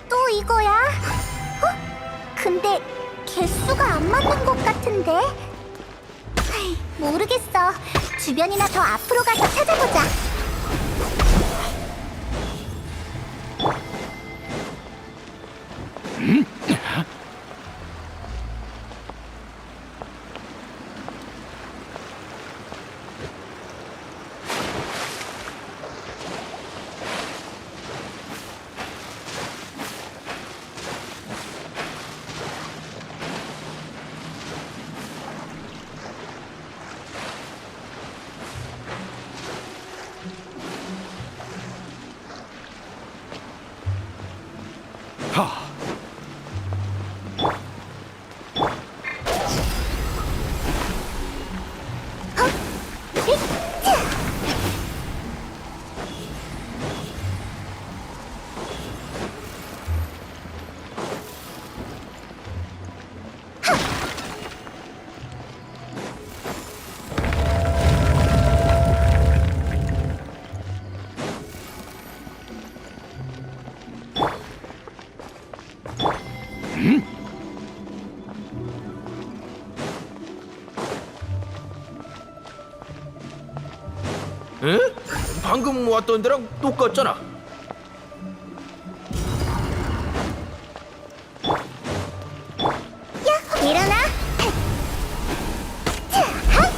또 이거야? 근데 개수가 안 맞는 것 같은데? 하이, 모르겠어. 주변이나 더 앞으로 가서 찾아보자. 응? 방금 왔던 데랑 똑같잖아. 야, 일어나! 자, 하!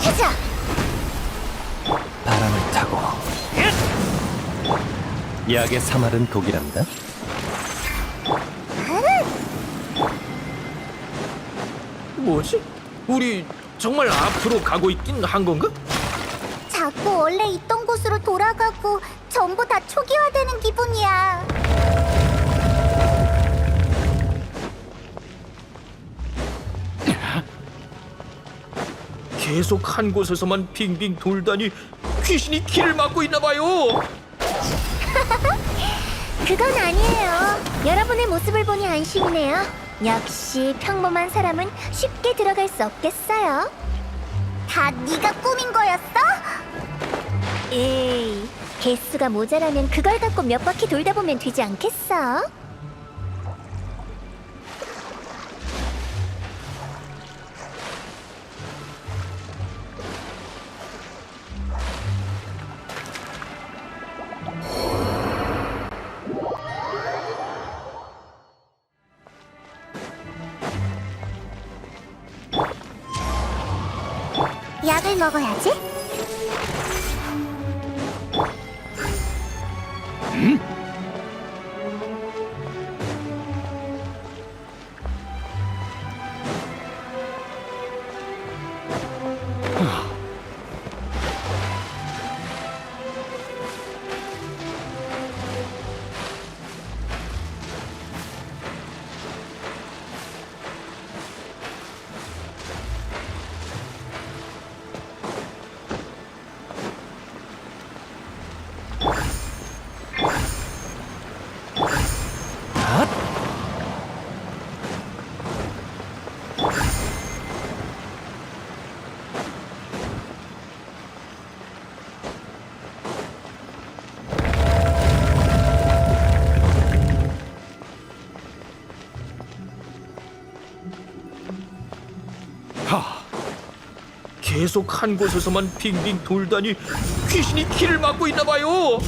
가자! 바람을 타고 약의 사마른 독이란다. 뭐지? 우리 정말 앞으로 가고 있긴 한 건가? 자꾸 원래 있던 곳으로 돌아가고 전부 다 초기화되는 기분이야. 계속 한 곳에서만 빙빙 돌다니 귀신이 길을 막고 있나 봐요. 그건 아니에요. 여러분의 모습을 보니 안심이네요. 역시 평범한 사람은 쉽게 들어갈 수 없겠어요. 다 네가 꾸민 거였어? 에이, 개수가 모자라면 그걸 갖고 몇 바퀴 돌다 보면 되지 않겠어? 약을 먹어야지. 계속 한 곳에서만 빙빙 돌다니 귀신이 길을 막고 있나 봐요.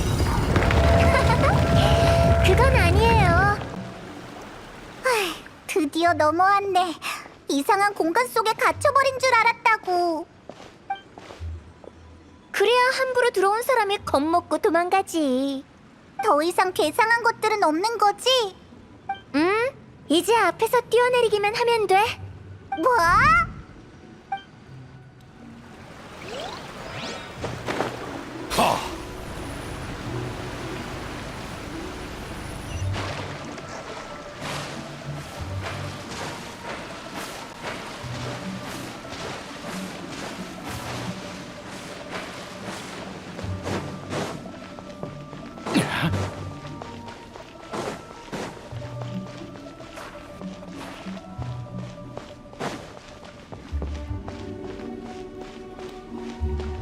그건 아니에요. 드디어 넘어왔네. 이상한 공간 속에 갇혀버린 줄 알았다고. 그래야 함부로 들어온 사람이 겁먹고 도망가지. 더 이상 괴상한 것들은 없는 거지? 응? 이제 앞에서 뛰어내리기만 하면 돼. 뭐?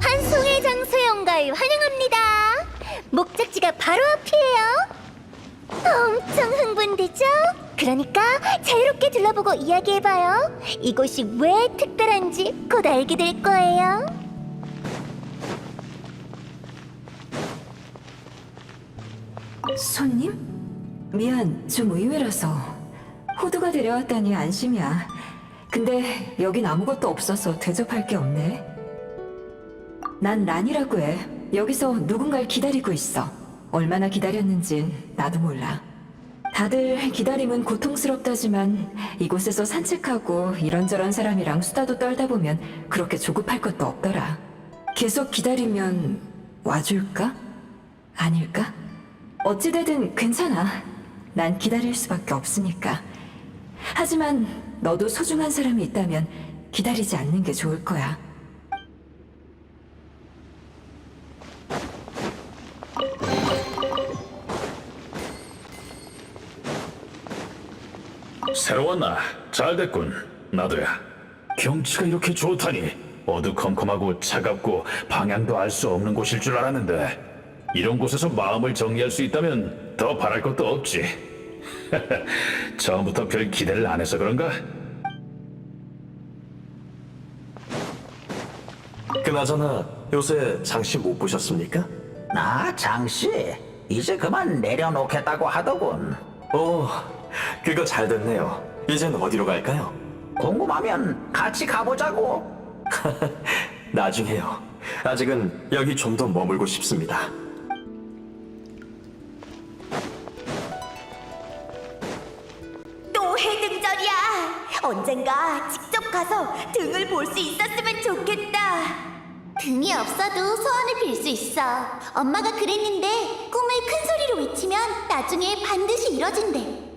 한송의 장소에 온 걸 환영합니다. 목적지가 바로 앞이에요. 엄청 흥분되죠? 그러니까 자유롭게 둘러보고 이야기해봐요. 이곳이 왜 특별한지 곧 알게 될 거예요. 손님? 미안, 좀 의외라서. 호두가 데려왔다니 안심이야. 근데 여긴 아무것도 없어서 대접할 게 없네. 난 란이라고 해. 여기서 누군가를 기다리고 있어. 얼마나 기다렸는지 나도 몰라. 다들 기다림은 고통스럽다지만 이곳에서 산책하고 이런저런 사람이랑 수다도 떨다 보면 그렇게 조급할 것도 없더라. 계속 기다리면 와줄까? 아닐까? 어찌되든 괜찮아. 난 기다릴 수밖에 없으니까. 하지만 너도 소중한 사람이 있다면 기다리지 않는 게 좋을 거야. 새로 왔나? 잘 됐군. 나도야. 경치가 이렇게 좋다니 어두컴컴하고 차갑고 방향도 알 수 없는 곳일 줄 알았는데 이런 곳에서 마음을 정리할 수 있다면 더 바랄 것도 없지. 처음부터 별 기대를 안 해서 그런가? 그나저나 요새 장씨 못 보셨습니까? 나 장씨 이제 그만 내려놓겠다고 하더군. 오, 그거 잘 됐네요. 이젠 어디로 갈까요? 궁금하면 같이 가보자고. 나중에요. 아직은 여기 좀 더 머물고 싶습니다. 또 해등절이야. 언젠가 직접 가서 등을 볼 수 있었으면 좋겠다. 등이 없어도 소원을 빌 수 있어. 엄마가 그랬는데 꿈을 큰 소리로 외치면 나중에 반드시 이뤄진대.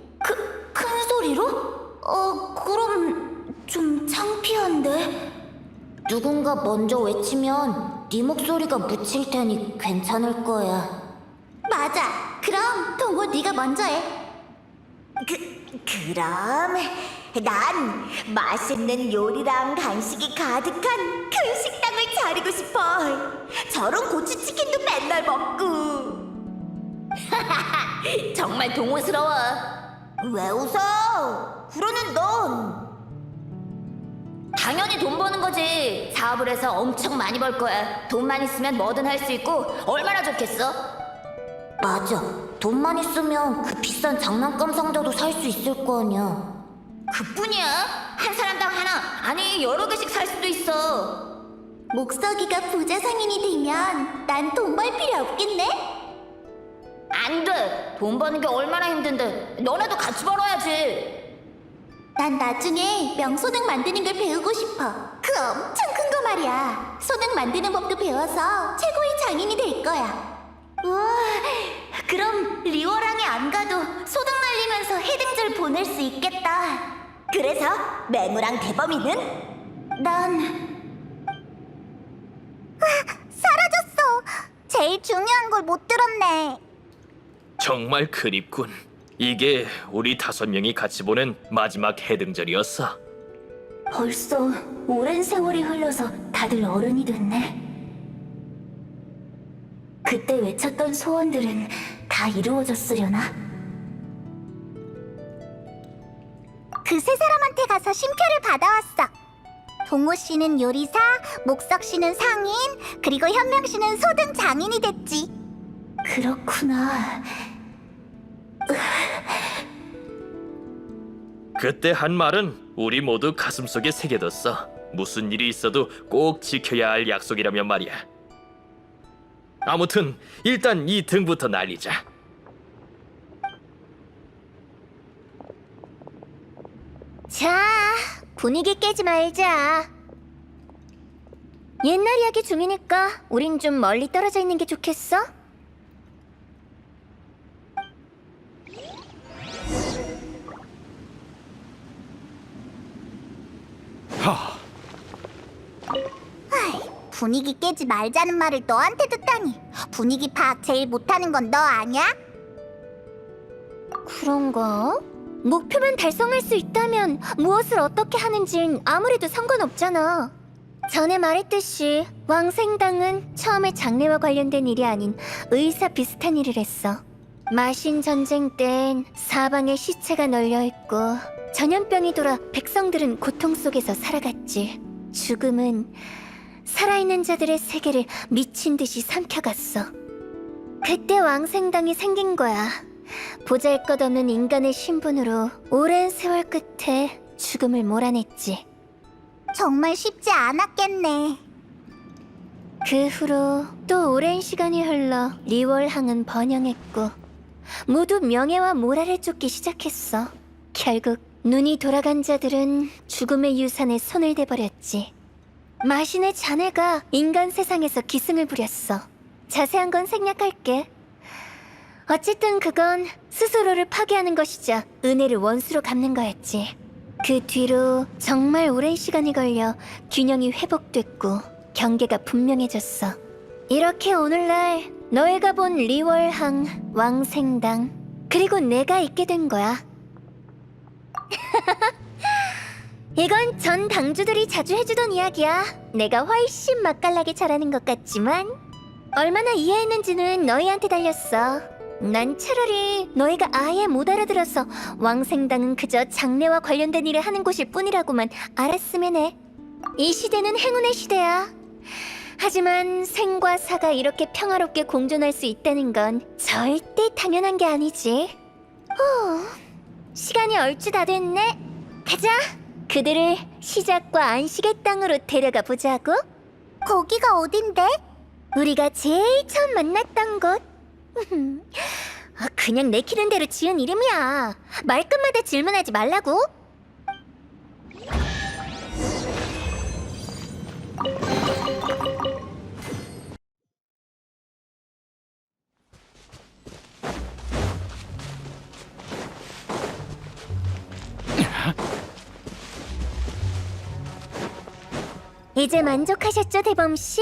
큰 소리로? 그럼 좀 창피한데. 누군가 먼저 외치면 네 목소리가 묻힐 테니 괜찮을 거야. 맞아. 그럼 동호 네가 먼저 해. 그럼 난 맛있는 요리랑 간식이 가득한 큰 식당을 차리고 싶어. 저런 고추치킨도 맨날 먹고. 정말 동호스러워. 왜 웃어? 그러는 넌 당연히 돈 버는 거지. 사업을 해서 엄청 많이 벌 거야. 돈만 있으면 뭐든 할 수 있고 얼마나 좋겠어? 맞아. 돈만 있으면 그 비싼 장난감 상자도 살 수 있을 거 아니야. 그뿐이야? 한 사람당 하나, 아니 여러 개씩 살 수도 있어. 목석이가 부자 상인이 되면 난 돈 벌 필요 없겠네? 안 돼. 돈 버는 게 얼마나 힘든데. 너네도 같이 벌어야지. 난 나중에 명소등 만드는 걸 배우고 싶어. 그 엄청 큰 거 말이야. 소등 만드는 법도 배워서 최고의 장인이 될 거야. 우와, 그럼 리워랑에 안 가도 소등 날리면서 해등절 보낼 수 있겠다. 그래서 맹우랑 대범이는? 난... 사라졌어. 제일 중요한 걸 못 들었네. 정말 그립군. 이게 우리 5명이 같이 보낸 마지막 해등절이었어. 벌써 오랜 세월이 흘러서 다들 어른이 됐네. 그때 외쳤던 소원들은 다 이루어졌으려나? 그 세 사람한테 가서 쉼표를 받아왔어. 동호 씨는 요리사, 목석 씨는 상인, 그리고 현명 씨는 소등 장인이 됐지. 그렇구나. 그때 한 말은 우리 모두 가슴속에 새겨뒀어. 무슨 일이 있어도 꼭 지켜야 할 약속이라면 말이야. 아무튼 일단 이 등부터 날리자. 자, 분위기 깨지 말자. 옛날 이야기 중이니까 우린 좀 멀리 떨어져 있는 게 좋겠어? 분위기 깨지 말자는 말을 너한테 듣다니. 분위기 파악 제일 못하는 건 너 아니야? 그런가? 목표만 달성할 수 있다면 무엇을 어떻게 하는진 아무래도 상관없잖아. 전에 말했듯이 왕생당은 처음에 장례와 관련된 일이 아닌 의사 비슷한 일을 했어. 마신 전쟁 땐 사방에 시체가 널려있고 전염병이 돌아 백성들은 고통 속에서 살아갔지. 죽음은 살아있는 자들의 세계를 미친 듯이 삼켜갔어. 그때 왕생당이 생긴 거야. 보잘것없는 인간의 신분으로 오랜 세월 끝에 죽음을 몰아냈지. 정말 쉽지 않았겠네. 그 후로 또 오랜 시간이 흘러 리월항은 번영했고 모두 명예와 모랄을 쫓기 시작했어. 결국 눈이 돌아간 자들은 죽음의 유산에 손을 대버렸지. 마신의 자네가 인간 세상에서 기승을 부렸어. 자세한 건 생략할게. 어쨌든 그건 스스로를 파괴하는 것이자 은혜를 원수로 갚는 거였지. 그 뒤로 정말 오랜 시간이 걸려 균형이 회복됐고 경계가 분명해졌어. 이렇게 오늘날 너희가 본 리월항, 왕생당, 그리고 내가 있게 된 거야. 이건 전 당주들이 자주 해주던 이야기야. 내가 훨씬 맛깔나게 잘하는 것 같지만 얼마나 이해했는지는 너희한테 달렸어. 난 차라리 너희가 아예 못 알아들어서 왕생당은 그저 장례와 관련된 일을 하는 곳일 뿐이라고만 알았으면 해. 이 시대는 행운의 시대야. 하지만 생과 사가 이렇게 평화롭게 공존할 수 있다는 건 절대 당연한 게 아니지. 시간이 얼추 다 됐네. 가자. 그들을 시작과 안식의 땅으로 데려가 보자고. 거기가 어딘데? 우리가 제일 처음 만났던 곳. 그냥 내키는 대로 지은 이름이야. 말끝마다 질문하지 말라고. 이제 만족하셨죠, 대범씨?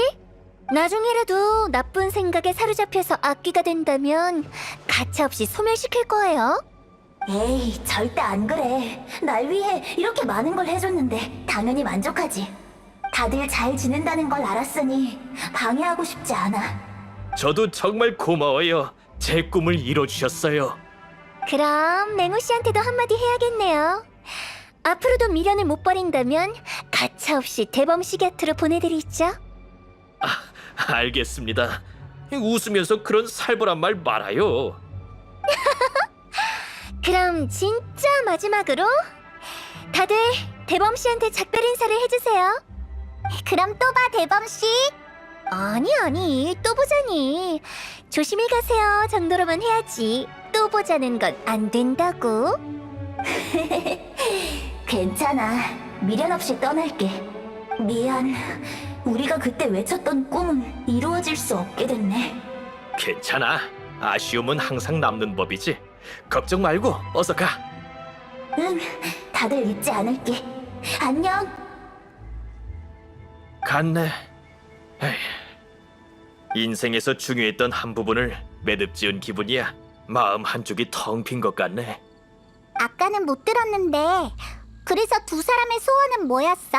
나중에라도 나쁜 생각에 사로잡혀서 악귀가 된다면 가차없이 소멸시킬 거예요. 에이, 절대 안 그래. 날 위해 이렇게 많은 걸 해줬는데 당연히 만족하지. 다들 잘 지낸다는 걸 알았으니 방해하고 싶지 않아. 저도 정말 고마워요. 제 꿈을 이뤄주셨어요. 그럼 맹우씨한테도 한마디 해야겠네요. 앞으로도 미련을 못 버린다면 가차없이 대범씨 곁으로 보내드리죠. 알겠습니다. 웃으면서 그런 살벌한 말 말아요. 그럼 진짜 마지막으로 다들 대범씨한테 작별 인사를 해주세요. 그럼 또 봐, 대범씨. 아니, 또 보자니. 조심히 가세요 정도로만 해야지. 또 보자는 건 안 된다고. 괜찮아. 미련 없이 떠날게. 미안. 우리가 그때 외쳤던 꿈은 이루어질 수 없게 됐네. 괜찮아. 아쉬움은 항상 남는 법이지. 걱정 말고 어서 가. 응, 다들 잊지 않을게. 안녕. 갔네. 에휴, 인생에서 중요했던 한 부분을 매듭지은 기분이야. 마음 한쪽이 텅 빈 것 같네. 아까는 못 들었는데, 그래서 두 사람의 소원은 뭐였어?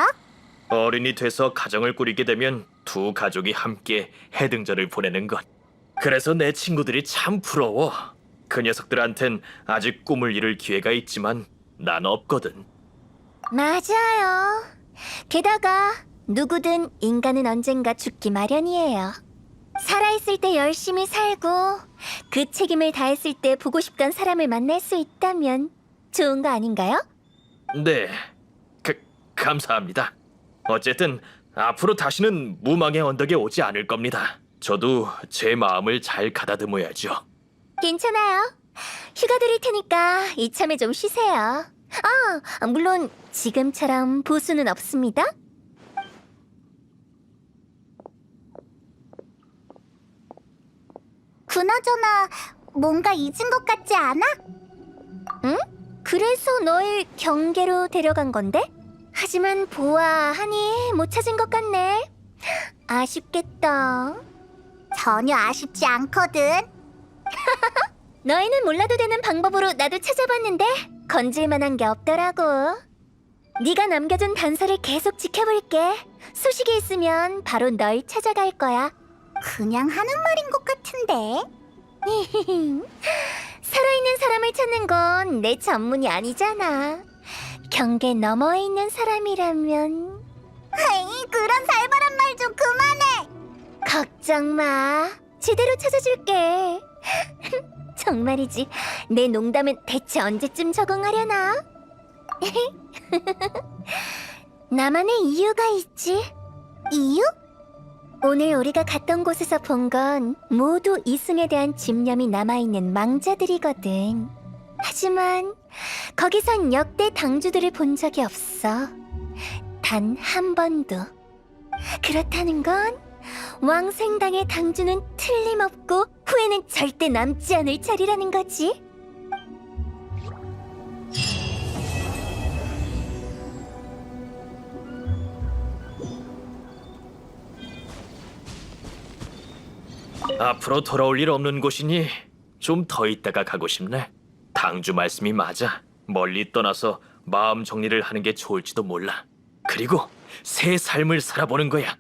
어른이 돼서 가정을 꾸리게 되면 두 가족이 함께 해등절을 보내는 것. 그래서 내 친구들이 참 부러워. 그 녀석들한텐 아직 꿈을 이룰 기회가 있지만 난 없거든. 맞아요. 게다가 누구든 인간은 언젠가 죽기 마련이에요. 살아있을 때 열심히 살고 그 책임을 다했을 때 보고 싶던 사람을 만날 수 있다면 좋은 거 아닌가요? 네, 감사합니다. 어쨌든 앞으로 다시는 무망의 언덕에 오지 않을 겁니다. 저도 제 마음을 잘 가다듬어야죠. 괜찮아요. 휴가 드릴 테니까 이참에 좀 쉬세요. 물론 지금처럼 보수는 없습니다. 그나저나 뭔가 잊은 것 같지 않아? 응? 그래서 널 경계로 데려간 건데? 하지만 보아하니 못 찾은 것 같네. 아쉽겠다. 전혀 아쉽지 않거든. 너희는 몰라도 되는 방법으로 나도 찾아봤는데 건질 만한 게 없더라고. 네가 남겨준 단서를 계속 지켜볼게. 소식이 있으면 바로 널 찾아갈 거야. 그냥 하는 말인 것 같은데. 살아있는 사람을 찾는 건 내 전문이 아니잖아. 경계 너머에 있는 사람이라면. 에이, 그런 살벌한 말 좀 그만해. 걱정 마. 제대로 찾아줄게. 정말이지. 내 농담은 대체 언제쯤 적응하려나? 나만의 이유가 있지. 이유? 오늘 우리가 갔던 곳에서 본 건 모두 이승에 대한 집념이 남아있는 망자들이거든. 하지만 거기선 역대 당주들을 본 적이 없어. 단 한 번도. 그렇다는 건 왕생당의 당주는 틀림없고 후회는 절대 남지 않을 자리라는 거지. 앞으로 돌아올 일 없는 곳이니 좀 더 있다가 가고 싶네. 당주 말씀이 맞아. 멀리 떠나서 마음 정리를 하는 게 좋을지도 몰라. 그리고 새 삶을 살아보는 거야.